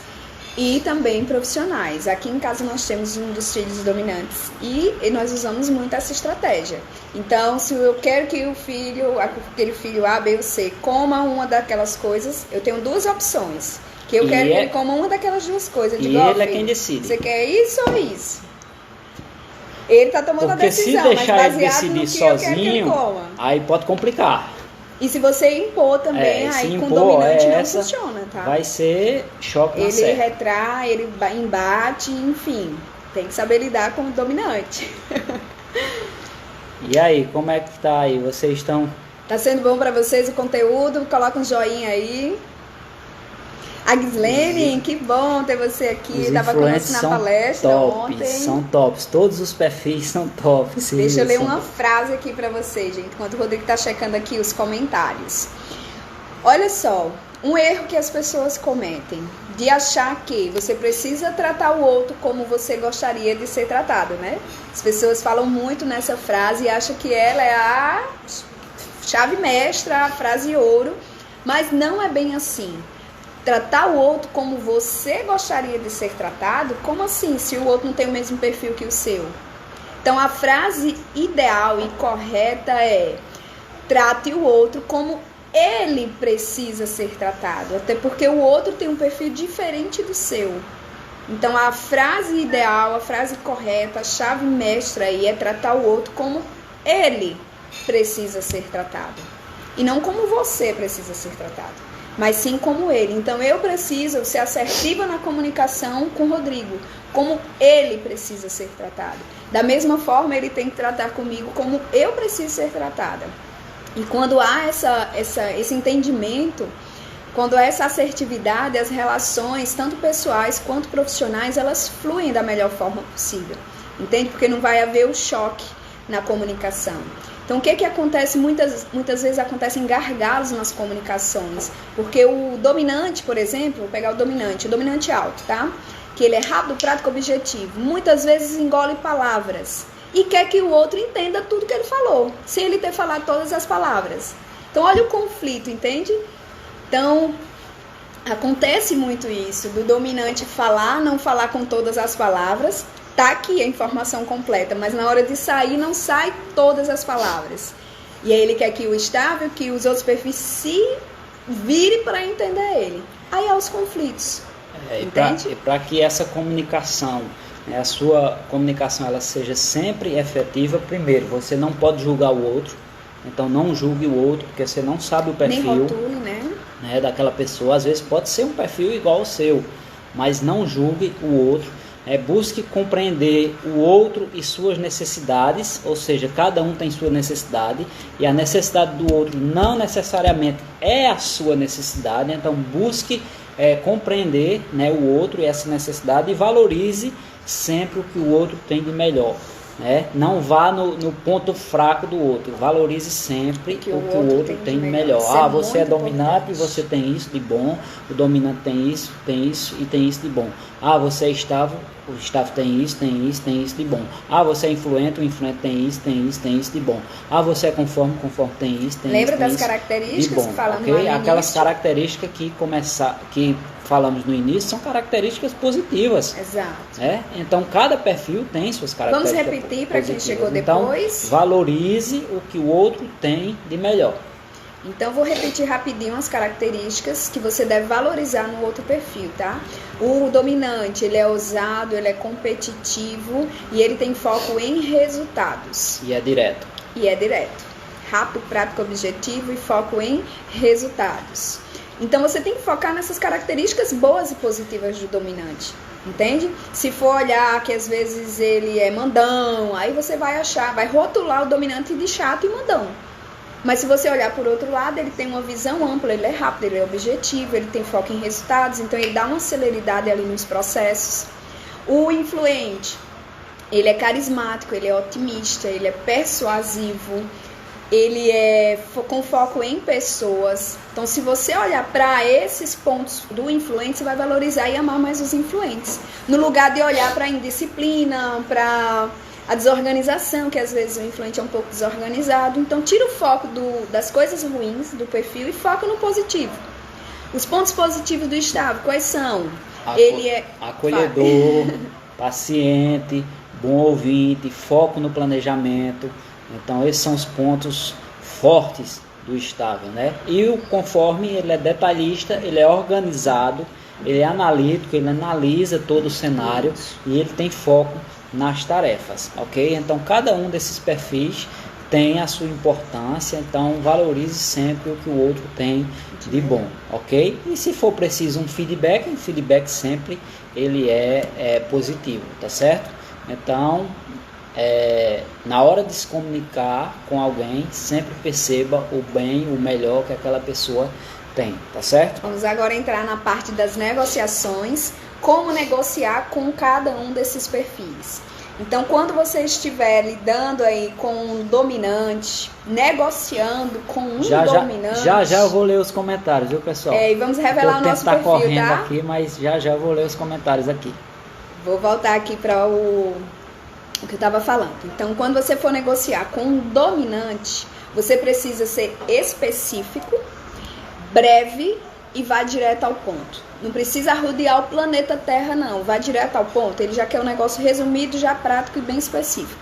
e também profissionais. Aqui em casa nós temos um dos filhos dominantes e nós usamos muito essa estratégia. Então, se eu quero que aquele filho A, B ou C coma uma daquelas coisas, eu tenho duas opções. Que eu quero que ele coma uma daquelas duas coisas. Eu digo, ele filho, é quem decide. Você quer isso ou isso? Ele tá tomando a decisão, se deixar mas ele baseado decidir no que sozinho, eu quero que ele coma. Aí pode complicar. E se você impor também, aí com o dominante não funciona, tá? Vai ser choque na certa. Ele retrai, ele embate, enfim. Tem que saber lidar com o dominante. E aí, como é que tá aí? Vocês estão... Tá sendo bom pra vocês o conteúdo? Coloca um joinha aí. A Gislene, que bom ter você aqui. Estava conosco na palestra ontem. São tops, todos os perfis são tops. Deixa eu ler uma frase aqui para você, gente, enquanto o Rodrigo está checando aqui os comentários. Olha só, um erro que as pessoas cometem, de achar que você precisa tratar o outro como você gostaria de ser tratado, né? As pessoas falam muito nessa frase e acham que ela é a chave mestra, a frase ouro, mas não é bem assim. Tratar o outro como você gostaria de ser tratado? Como assim, se o outro não tem o mesmo perfil que o seu? Então, a frase ideal e correta é: trate o outro como ele precisa ser tratado. Até porque o outro tem um perfil diferente do seu. Então, a frase ideal, a frase correta, a chave mestra aí é tratar o outro como ele precisa ser tratado. E não como você precisa ser tratado, mas sim como ele. Então, eu preciso ser assertiva na comunicação com o Rodrigo, como ele precisa ser tratado. Da mesma forma, ele tem que tratar comigo como eu preciso ser tratada. E quando há esse entendimento, quando há essa assertividade, as relações, tanto pessoais quanto profissionais, elas fluem da melhor forma possível. Entende? Porque não vai haver o choque na comunicação. Então, o que acontece? Muitas vezes acontecem gargalos nas comunicações, porque o dominante, por exemplo, vou pegar o dominante alto, tá? Que ele é rápido, prático, objetivo. Muitas vezes engole palavras e quer que o outro entenda tudo que ele falou, sem ele ter falado todas as palavras. Então, olha o conflito, entende? Então, acontece muito isso, do dominante falar, não falar com todas as palavras. Tá aqui a informação completa, mas na hora de sair não sai todas as palavras. E aí ele quer que o estável, que os outros perfis se virem para entender ele. Aí há os conflitos. E para que essa comunicação, a sua comunicação, ela seja sempre efetiva, primeiro, você não pode julgar o outro. Então não julgue o outro, porque você não sabe o perfil. Nem rotule, né, daquela pessoa. Às vezes pode ser um perfil igual ao seu, mas não julgue o outro. Busque compreender o outro e suas necessidades, ou seja, cada um tem sua necessidade e a necessidade do outro não necessariamente é a sua necessidade. Então busque compreender, né, o outro e essa necessidade e valorize sempre o que o outro tem de melhor. Não vá no ponto fraco do outro, valorize sempre o que o outro tem de melhor. Você é dominante e você tem isso de bom, o dominante tem isso e tem isso de bom. Você é estável, o estável tem isso de bom. Você é influente, o influente tem isso de bom. Você é conforme tem isso, Lembra das características que falamos no Aquelas início? Características que falamos no início são características positivas. Exato. Então, cada perfil tem suas características. Vamos repetir para quem chegou então, depois. Valorize o que o outro tem de melhor. Então, vou repetir rapidinho as características que você deve valorizar no outro perfil, tá? O dominante, ele é ousado, ele é competitivo e ele tem foco em resultados. E é direto. Rápido, prático, objetivo e foco em resultados. Então, você tem que focar nessas características boas e positivas do dominante. Entende? Se for olhar que às vezes ele é mandão, aí você vai rotular o dominante de chato e mandão. Mas se você olhar por outro lado, ele tem uma visão ampla, ele é rápido, ele é objetivo, ele tem foco em resultados, então ele dá uma celeridade ali nos processos. O influente, ele é carismático, ele é otimista, ele é persuasivo, ele é com foco em pessoas. Então, se você olhar para esses pontos do influente, você vai valorizar e amar mais os influentes. No lugar de olhar para a indisciplina, para a desorganização, que às vezes o influente é um pouco desorganizado. Então, tira o foco das coisas ruins do perfil e foca no positivo. Os pontos positivos do estável, quais são? Ele é acolhedor, paciente, bom ouvinte, foco no planejamento. Então esses são os pontos fortes do estável, né? E o conforme ele é detalhista, ele é organizado, ele é analítico, ele analisa todo o cenário e ele tem foco nas tarefas, ok? Então cada um desses perfis tem a sua importância, então valorize sempre o que o outro tem de bom, ok? E se for preciso um feedback sempre ele é positivo, tá certo? Então na hora de se comunicar com alguém, sempre perceba o bem, o melhor que aquela pessoa tem, tá certo? Vamos agora entrar na parte das negociações, como negociar com cada um desses perfis. Então, quando você estiver lidando aí com um dominante, negociando com um dominante... Já eu vou ler os comentários, viu, pessoal? E vamos revelar o nosso perfil, correndo tá? aqui, mas já eu vou ler os comentários aqui. Vou voltar aqui para o que eu estava falando. Então, quando você for negociar com um dominante, você precisa ser específico, breve e vá direto ao ponto. Não precisa arrodear o planeta Terra, não. Vá direto ao ponto. Ele já quer um negócio resumido, já prático e bem específico.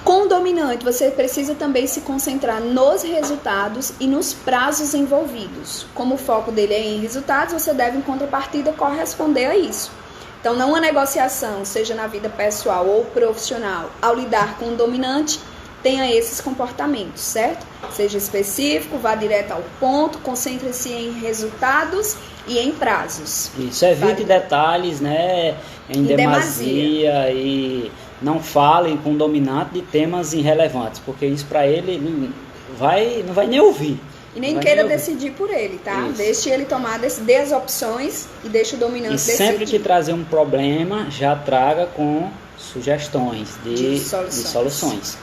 Com o dominante, você precisa também se concentrar nos resultados e nos prazos envolvidos. Como o foco dele é em resultados, você deve, em contrapartida, corresponder a isso. Então, numa negociação, seja na vida pessoal ou profissional, ao lidar com o dominante, tenha esses comportamentos, certo? Seja específico, vá direto ao ponto, concentre-se em resultados e em prazos. Isso, evite detalhes, né, em demasia e não fale com o dominante de temas irrelevantes, porque isso para ele não vai nem ouvir. E nem queira decidir por ele, tá? Isso. Deixe ele tomar, dê as opções e deixe o dominante decidir. E sempre que trazer um problema, já traga com sugestões de soluções.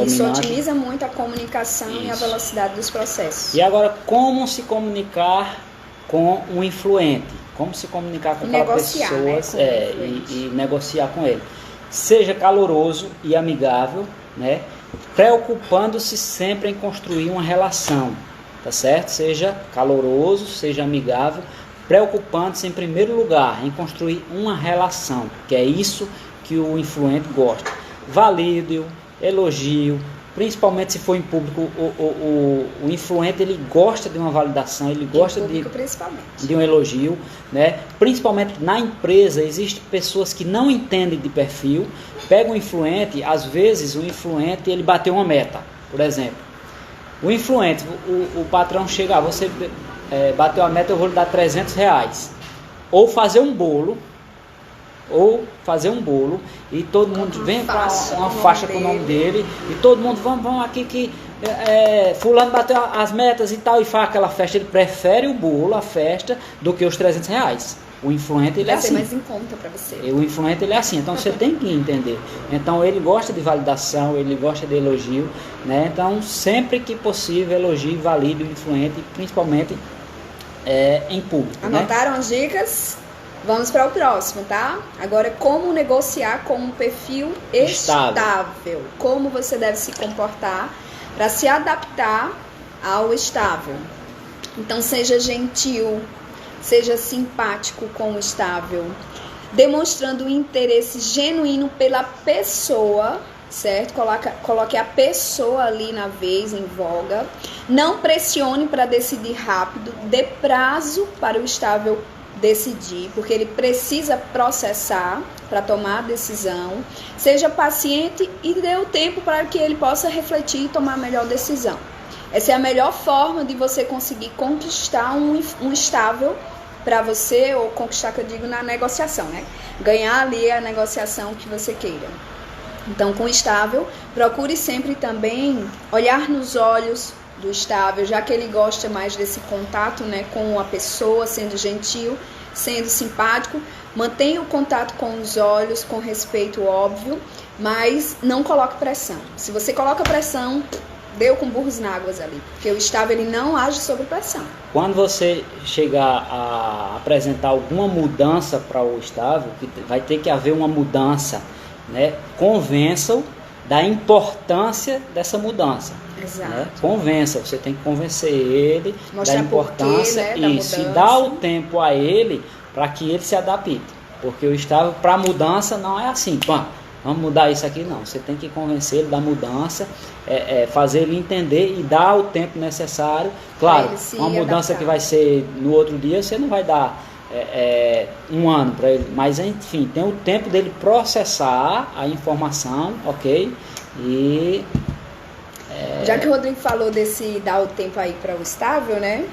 Isso otimiza muito a comunicação e a velocidade dos processos. E agora, como se comunicar com um influente? Como se comunicar com aquela pessoa, né, e negociar com ele? Seja caloroso e amigável, né? Preocupando-se sempre em construir uma relação, tá certo? Seja caloroso, seja amigável, preocupando-se em primeiro lugar em construir uma relação, que é isso que o influente gosta. Valide-o, elogio, principalmente se for em público, o influente ele gosta de uma validação, ele gosta de um elogio, né? Principalmente na empresa, existem pessoas que não entendem de perfil, pegam um influente, às vezes o influente ele bateu uma meta, por exemplo. O influente, o patrão chega, você bateu a meta, eu vou lhe dar R$300. Ou fazer um bolo e todo mundo vem com uma faixa com o nome dele e todo mundo vamos aqui que fulano bateu as metas e tal e faz aquela festa. Ele prefere o bolo, a festa, do que os R$300. O influente ele é assim. Vai ser mais em conta para você. O influente ele é assim, então você tem que entender. Então ele gosta de validação, ele gosta de elogio, né? Então sempre que possível elogie e valide o influente, principalmente em público. Anotaram, né? As dicas? Vamos para o próximo, tá? Agora, como negociar com um perfil estável. Como você deve se comportar para se adaptar ao estável. Então, seja gentil, seja simpático com o estável, demonstrando um interesse genuíno pela pessoa, certo? Coloque a pessoa ali na vez, em voga. Não pressione para decidir rápido, dê prazo para o estável decidir, porque ele precisa processar para tomar a decisão. Seja paciente e dê o tempo para que ele possa refletir e tomar a melhor decisão. Essa é a melhor forma de você conseguir conquistar um estável para você, ou conquistar, que eu digo, na negociação, né? Ganhar ali a negociação que você queira. Então, com o estável, procure sempre também olhar nos olhos do estável, já que ele gosta mais desse contato, né, com a pessoa, sendo gentil, sendo simpático. Mantenha o contato com os olhos, com respeito óbvio, mas não coloque pressão. Se você coloca pressão, deu com burros na águas ali, porque o estável ele não age sob pressão. Quando você chegar a apresentar alguma mudança para o estável, que vai ter que haver uma mudança, né, convença-o da importância dessa mudança. Exato. Né? Convença, você tem que convencer ele. Mostrar da importância, porquê, né, isso, da e dá o tempo a ele para que ele se adapte. Porque o estável, para mudança, não é assim, pã, vamos mudar isso aqui, não. Você tem que convencer ele da mudança, fazer ele entender e dar o tempo necessário. Claro, uma mudança que vai ser no outro dia, você não vai dar um ano para ele, mas enfim, tem o tempo dele processar a informação, ok? E já que o Rodrigo falou desse dar o tempo aí para o estável, né?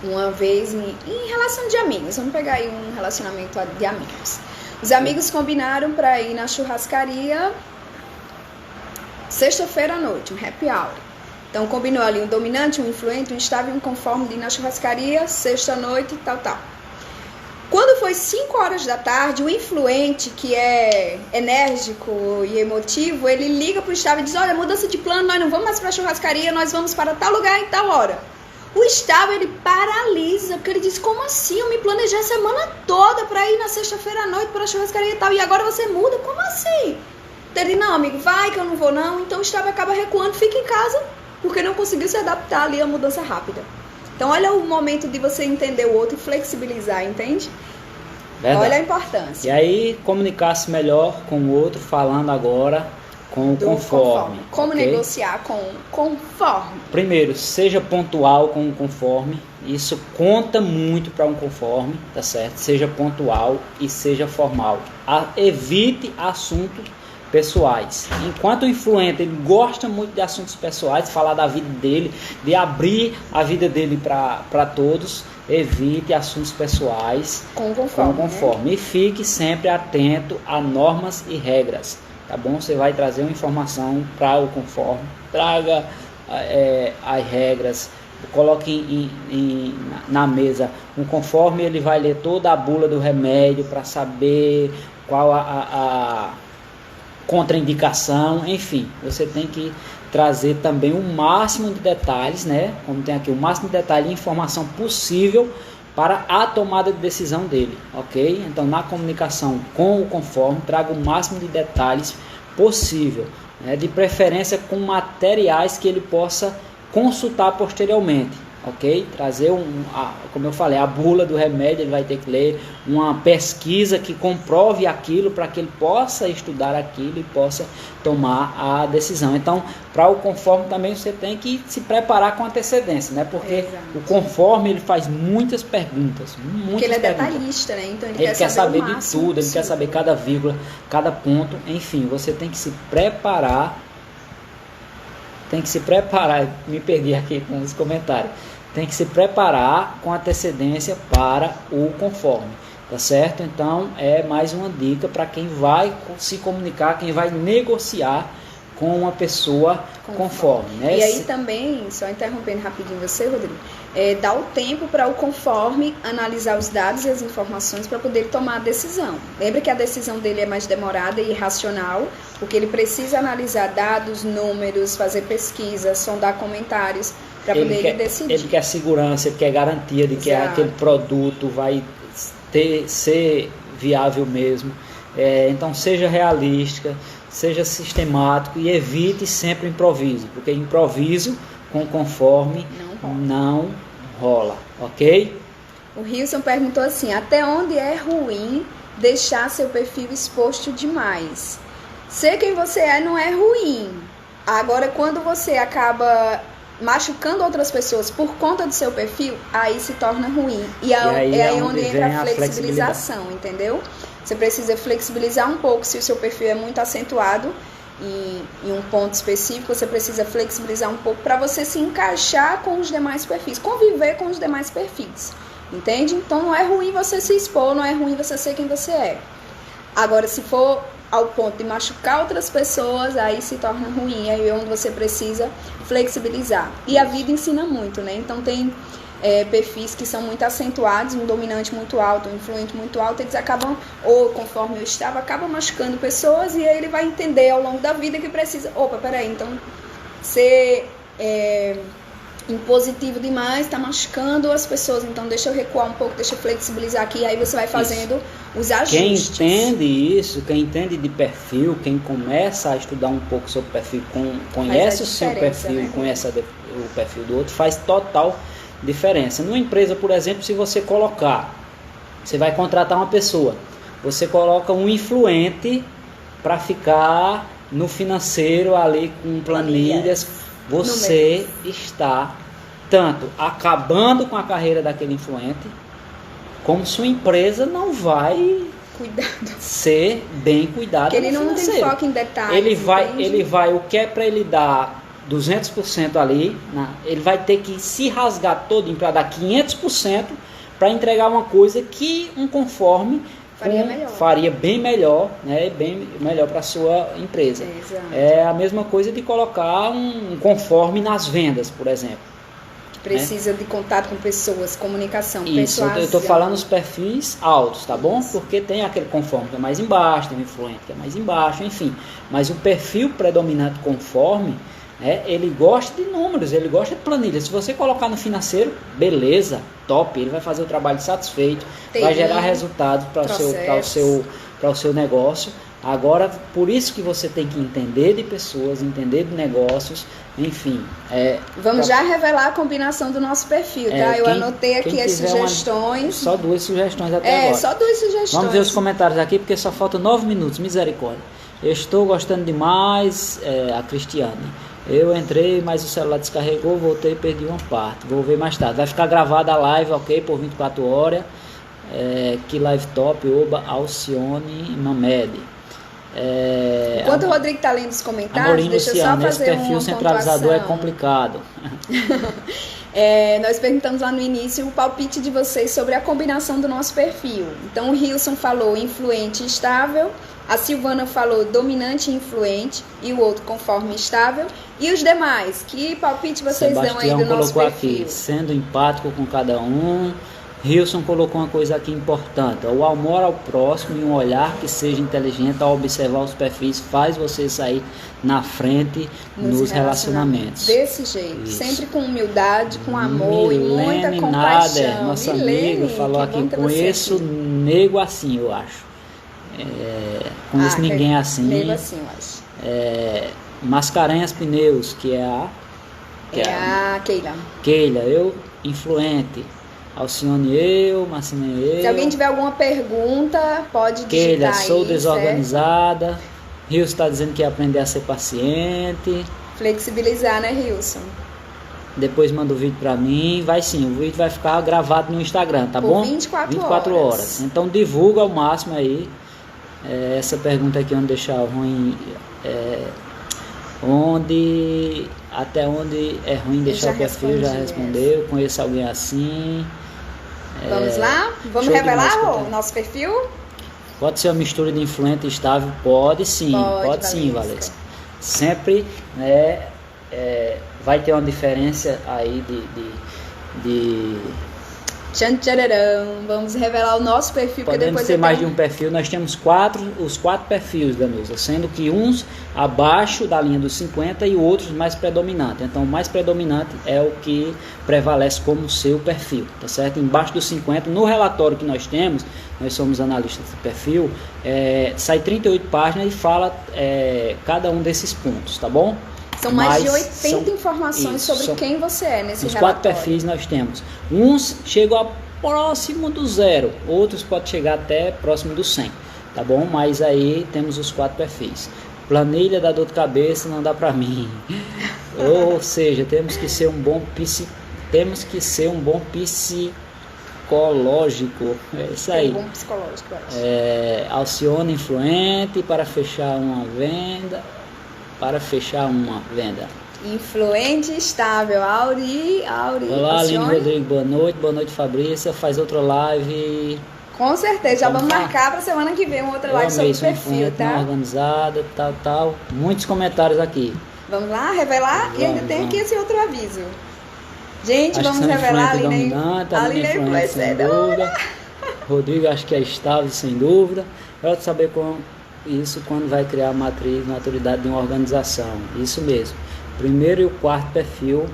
Uma vez em relação de amigos, vamos pegar aí um relacionamento de amigos. Os amigos combinaram para ir na churrascaria sexta-feira à noite, um happy hour. Então combinou ali um dominante, um influente, um estável e um conforme de ir na churrascaria sexta-noite, tal. Quando foi 5 horas da tarde, o influente, que é enérgico e emotivo, ele liga pro estável e diz: olha, mudança de plano, nós não vamos mais pra churrascaria, nós vamos para tal lugar em tal hora. O estável, ele paralisa, porque ele diz: como assim? Eu me planejei a semana toda para ir na sexta-feira à noite para a churrascaria e tal, e agora você muda? Como assim? Então ele: não, amigo, vai que eu não vou não. Então o estável acaba recuando, fica em casa, porque não conseguiu se adaptar ali à mudança rápida. Então olha o momento de você entender o outro e flexibilizar, entende? Verdade. Olha a importância. E aí comunicar-se melhor com o outro, falando agora com o conforme. Como okay? Negociar com o conforme. Primeiro, seja pontual com o conforme. Isso conta muito para um conforme, tá certo? Seja pontual e seja formal. Evite assuntos pessoais. Enquanto o influente ele gosta muito de assuntos pessoais, de falar da vida dele, de abrir a vida dele para todos, evite assuntos pessoais com conforme. Né? E fique sempre atento a normas e regras. Tá bom? Você vai trazer uma informação para o conforme, traga as regras, coloque na mesa um conforme, ele vai ler toda a bula do remédio para saber qual a contraindicação, enfim, você tem que trazer também o máximo de detalhes, né? Como tem aqui, o máximo de detalhe e informação possível para a tomada de decisão dele, ok? Então, na comunicação com o conforme, traga o máximo de detalhes possível, né? De preferência com materiais que ele possa consultar posteriormente, ok? Trazer, como eu falei, a bula do remédio, ele vai ter que ler uma pesquisa que comprove aquilo para que ele possa estudar aquilo e possa tomar a decisão. Então, para o conforme também você tem que se preparar com antecedência, né? Porque exato, o conforme ele faz muitas perguntas, porque ele é detalhista, né? Então ele quer saber de tudo, ele quer saber cada vírgula, cada ponto, enfim, você tem que se preparar. Me perdi aqui com os comentários. Tem que se preparar com antecedência para o conforme, tá certo? Então é mais uma dica para quem vai se comunicar, quem vai negociar com uma pessoa conforme, né? E aí também, só interrompendo rapidinho você, Rodrigo, dá o tempo para o conforme analisar os dados e as informações para poder tomar a decisão. Lembra que a decisão dele é mais demorada e irracional, porque ele precisa analisar dados, números, fazer pesquisa, sondar comentários para poder decidir. Ele quer segurança, ele quer garantia de que aquele produto vai ser viável mesmo. Então seja realística, seja sistemático e evite sempre improviso, porque improviso com conforme não rola, ok? O Wilson perguntou assim: até onde é ruim deixar seu perfil exposto demais? Ser quem você é não é ruim. Agora, quando você acaba machucando outras pessoas por conta do seu perfil, aí se torna ruim. E aí onde entra a flexibilização, entendeu? Você precisa flexibilizar um pouco. Se o seu perfil é muito acentuado em um ponto específico, você precisa flexibilizar um pouco para você se encaixar com os demais perfis, conviver com os demais perfis, entende? Então não é ruim você se expor, não é ruim você ser quem você é. Agora, se for ao ponto de machucar outras pessoas, aí se torna ruim, aí é onde você precisa flexibilizar. E a vida ensina muito, né? Então tem perfis que são muito acentuados, um dominante muito alto, um influente muito alto, eles acabam, ou conforme eu estava, acabam machucando pessoas, e aí ele vai entender ao longo da vida que precisa, então ser impositivo demais está machucando as pessoas, então deixa eu recuar um pouco, deixa eu flexibilizar aqui, aí você vai fazendo os ajustes. Quem entende isso, quem entende de perfil, quem começa a estudar um pouco sobre perfil, conhece o seu perfil, né? Conhece o perfil do outro, faz total diferença. Numa empresa, por exemplo, se você colocar Você vai contratar uma pessoa, você coloca um influente para ficar no financeiro ali com planilhas. Você está tanto acabando com a carreira daquele influente, como sua empresa não vai ser bem cuidada. Ele não tem foco em detalhes. Ele vai, o que é para ele dar 200% ali, ele vai ter que se rasgar todo para dar 500% para entregar uma coisa que um conforme faria bem melhor, né? Bem melhor para a sua empresa. Exato. É a mesma coisa de colocar um conforme nas vendas, por exemplo. Precisa de contato com pessoas, comunicação, isso, persuasão. eu estou falando os perfis altos, tá bom? Porque tem aquele conforme que é mais embaixo, tem o influente que é mais embaixo, enfim. Mas o perfil predominante conforme, ele gosta de números, ele gosta de planilha. Se você colocar no financeiro, beleza, top, ele vai fazer o trabalho satisfeito, vai gerar resultados para o seu negócio. Agora, por isso que você tem que entender de pessoas, entender de negócios, enfim. Vamos já revelar a combinação do nosso perfil, tá? Eu anotei aqui as sugestões. Só 2 sugestões até agora. Só 2 sugestões. Vamos ver os comentários aqui, porque só faltam 9 minutos, misericórdia. Eu estou gostando demais, a Cristiane. Eu entrei, mas o celular descarregou, voltei e perdi uma parte. Vou ver mais tarde. Vai ficar gravada a live, ok? Por 24 horas. Que live top, Oba, Alcione Mamed. Enquanto o Rodrigo está lendo os comentários, Amorim deixa Luciano, eu só fazer esse perfil centralizador é complicado. Nós perguntamos lá no início o palpite de vocês sobre a combinação do nosso perfil. Então o Hilson falou influente e estável, a Silvana falou dominante e influente, e o outro conforme estável. E os demais, que palpite vocês dão aí do nosso perfil? Aqui, sendo empático com cada um. Hilson colocou uma coisa aqui importante: o amor ao próximo e um olhar que seja inteligente ao observar os perfis faz você sair na frente nos relacionamentos. Desse jeito, isso. Sempre com humildade, com amor e muita compaixão. Nader, nossa amiga, falou aqui: conheço nego assim, eu acho. Conheço ninguém assim. Nego assim, eu acho. Mascarenhas Pneus, que é a Keila. Keila, eu influente. Alcione eu, Marcine eu. Se alguém tiver alguma pergunta, pode digitar Keila, sou aí, desorganizada. Rilson está dizendo que ia aprender a ser paciente. Flexibilizar, né, Rilson? Depois manda o vídeo para mim. Vai sim, o vídeo vai ficar gravado no Instagram, tá bom? 24 horas. Então divulga ao máximo aí. Essa pergunta aqui, onde deixar ruim... até onde é ruim deixar o perfil, já respondeu. Conheço alguém assim. Vamos lá? Vamos revelar o nosso perfil? Pode ser uma mistura de influente e estável? Pode sim, pode sim, Valesca. Sempre vai ter uma diferença aí de Vamos revelar o nosso perfil. Podemos ter mais de um perfil. Nós temos os quatro perfis, Danusa, sendo que uns abaixo da linha dos 50 e outros mais predominante. Então o mais predominante é o que prevalece como seu perfil, tá certo? Embaixo dos 50, no relatório que nós temos, nós somos analistas de perfil, sai 38 páginas e fala cada um desses pontos, tá bom? São mais de 80 informações sobre quem você é nesse relatório. Os 4 perfis nós temos. Uns chegam a próximo do 0, outros podem chegar até próximo do 100, tá bom? Mas aí temos os 4 perfis. Planilha da dor de cabeça não dá pra mim. Ou seja, temos que ser um bom psicológico. É isso aí. Um bom psicológico, eu acho. Alcione influente para fechar uma venda. Influente e estável. Auri. Olá, Aline Rodrigo, boa noite, Fabrícia. Faz outra live. Com certeza, já vamos marcar para semana que vem uma outra live sobre o perfil, tá? Organizada, tal. Muitos comentários aqui. Vamos lá, revelar? E ainda tem aqui esse outro aviso. Gente, vamos revelar a Aline é influenciadora. Rodrigo, acho que é estável, sem dúvida. Eu quero saber isso quando vai criar a matriz maturidade de uma organização. Isso mesmo. Primeiro e o quarto perfil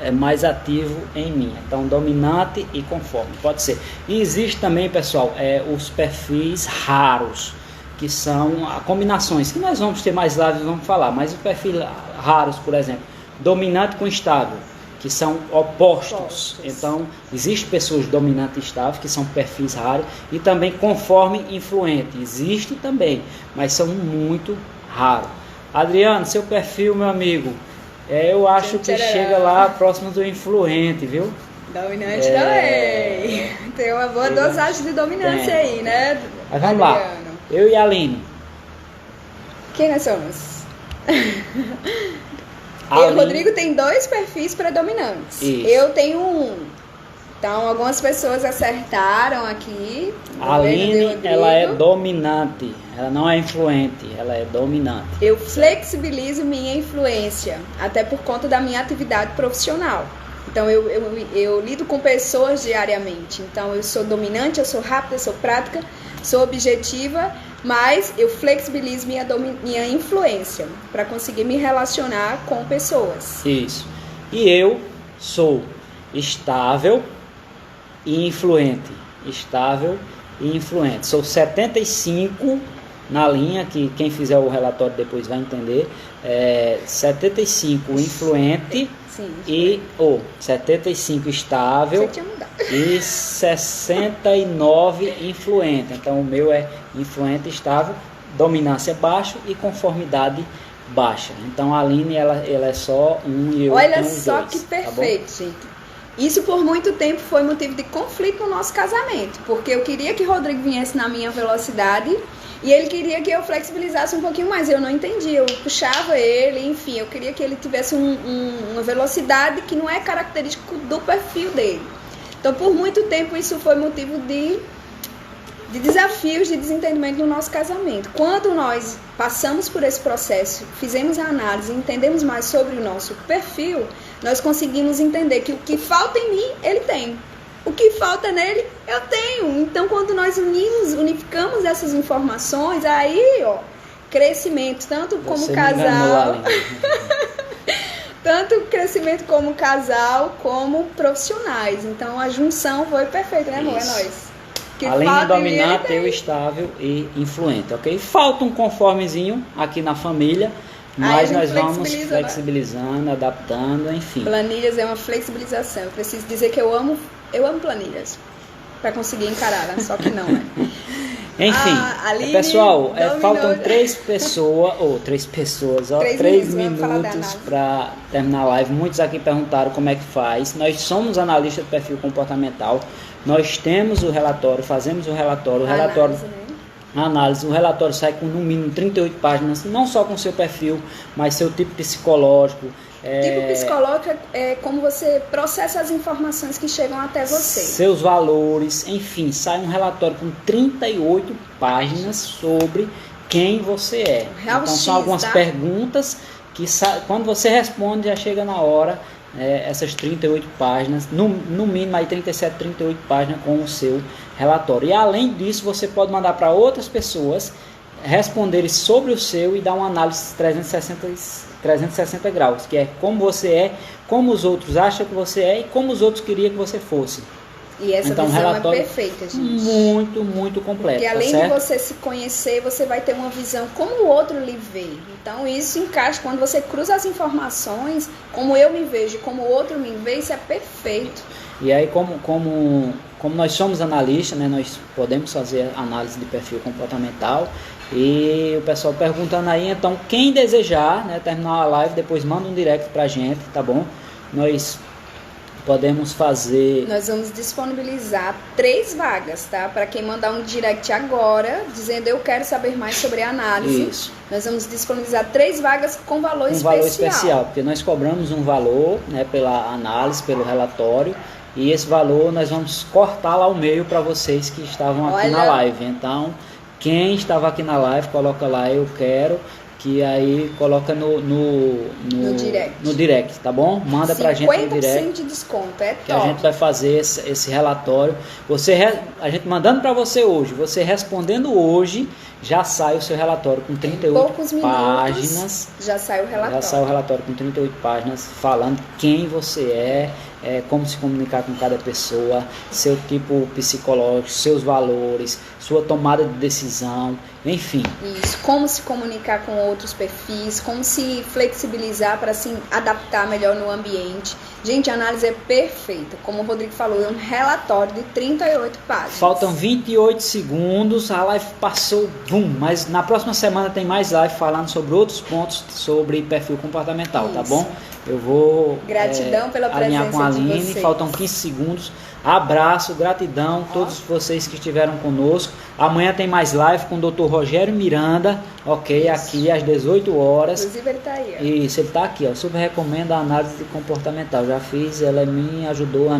é mais ativo em mim. Então, dominante e conforme. Pode ser. E existe também, pessoal, os perfis raros, que são combinações, que nós vamos ter mais lives e vamos falar. Mas os perfis raros, por exemplo, dominante com estável, que são opostos. Então, existem pessoas dominantes e estáveis, que são perfis raros, e também conforme influente. Existe também, mas são muito raros. Adriano, seu perfil, meu amigo, eu acho que chega lá próximo do influente, viu? Dominante também. Tem uma boa dosagem de dominância aí, né? Mas vamos lá, eu e a Aline. Quem nós somos? O Rodrigo tem 2 perfis predominantes. Isso. Eu tenho 1. Então, algumas pessoas acertaram aqui. A Aline, ela é dominante. Ela não é influente, ela é dominante. Eu flexibilizo minha influência, até por conta da minha atividade profissional. Então, eu lido com pessoas diariamente. Então, eu sou dominante, eu sou rápida, eu sou prática, sou objetiva, mas eu flexibilizo minha influência para conseguir me relacionar com pessoas. Isso. E eu sou estável e influente. Estável e influente. Sou 75 na linha, que quem fizer o relatório depois vai entender. 75 influente. Sim, e 75 estável e 69 influente. Então o meu é influente, estável, dominância baixa e conformidade baixa. Então a Aline ela é só 1 e eu Olha tenho só 2, que perfeito, tá, gente. Isso por muito tempo foi motivo de conflito no nosso casamento, porque eu queria que o Rodrigo viesse na minha velocidade e ele queria que eu flexibilizasse um pouquinho mais. Eu não entendia, eu puxava ele, enfim, eu queria que ele tivesse uma velocidade que não é característico do perfil dele. Então, por muito tempo, isso foi motivo de desafios, de desentendimento no nosso casamento. Quando nós passamos por esse processo, fizemos a análise, entendemos mais sobre o nosso perfil, nós conseguimos entender que o que falta em mim, ele tem. O que falta nele, eu tenho. Então, quando nós unificamos essas informações, aí, ó, crescimento, tanto como casal, tanto crescimento como casal, como profissionais. Então, a junção foi perfeita, né, amor? É nóis. Além de dominante, eu estável e influente, ok? Falta um conformezinho aqui na família, mas nós vamos flexibilizando, né? Adaptando, enfim. Planilhas é uma flexibilização. Eu preciso dizer que eu amo planilhas para conseguir encarar, né? Só que não, né? Enfim, pessoal, faltam 3 minutos para terminar a live. Muitos aqui perguntaram como é que faz. Nós somos analistas de perfil comportamental. Nós temos o relatório, fazemos o relatório. O relatório sai com no mínimo 38 páginas, não só com seu perfil, mas seu tipo psicológico. Tipo psicológico é como você processa as informações que chegam até você. Seus valores, enfim, sai um relatório com 38 páginas sobre quem você é. Então são algumas perguntas que quando você responde já chega na hora. Essas 38 páginas, no mínimo aí 37, 38 páginas com o seu relatório. E além disso, você pode mandar para outras pessoas responderem sobre o seu e dar uma análise 360 graus, que é como você é, como os outros acham que você é e como os outros queriam que você fosse. E essa visão é perfeita, gente. Muito, muito completa. Porque além de você se conhecer, você vai ter uma visão como o outro lhe vê. Então isso encaixa, quando você cruza as informações, como eu me vejo, como o outro me vê, isso é perfeito. E aí como nós somos analistas, né, nós podemos fazer análise de perfil comportamental. E o pessoal perguntando aí, então quem desejar, né, terminar a live, depois manda um direct pra gente, tá bom? Nós podemos fazer... Nós vamos disponibilizar 3 vagas, tá? Para quem mandar um direct agora, dizendo eu quero saber mais sobre a análise. Isso. Nós vamos disponibilizar 3 vagas com valor especial. Valor especial, porque nós cobramos um valor, né, pela análise, pelo relatório. E esse valor nós vamos cortar lá ao meio para vocês que estavam aqui na live. Então, quem estava aqui na live, coloca lá eu quero... que aí coloca no direct, tá bom? Manda pra gente no direct. 50% de desconto, é top. Que a gente vai fazer esse relatório. A gente mandando pra você hoje, você respondendo hoje, já sai o seu relatório com 38 páginas. Já sai o relatório. Já sai o relatório com 38 páginas, falando quem você é, como se comunicar com cada pessoa, seu tipo psicológico, seus valores, sua tomada de decisão, enfim. Isso, como se comunicar com outros perfis, como se flexibilizar para se adaptar melhor no ambiente. Gente, a análise é perfeita. Como o Rodrigo falou, é um relatório de 38 páginas. Faltam 28 segundos, a live passou, mas na próxima semana tem mais live falando sobre outros pontos sobre perfil comportamental, tá bom? Eu vou gratidão pela alinhar com a presença de Aline, vocês. Faltam 15 segundos. Abraço, gratidão a todos vocês que estiveram conosco. Amanhã tem mais live com o Dr. Rogério Miranda, ok? Isso. Aqui às 18 horas. Inclusive ele tá aí, ó. Isso, ele tá aqui, ó. Super recomendo a análise comportamental. Já fiz, ela me ajudou a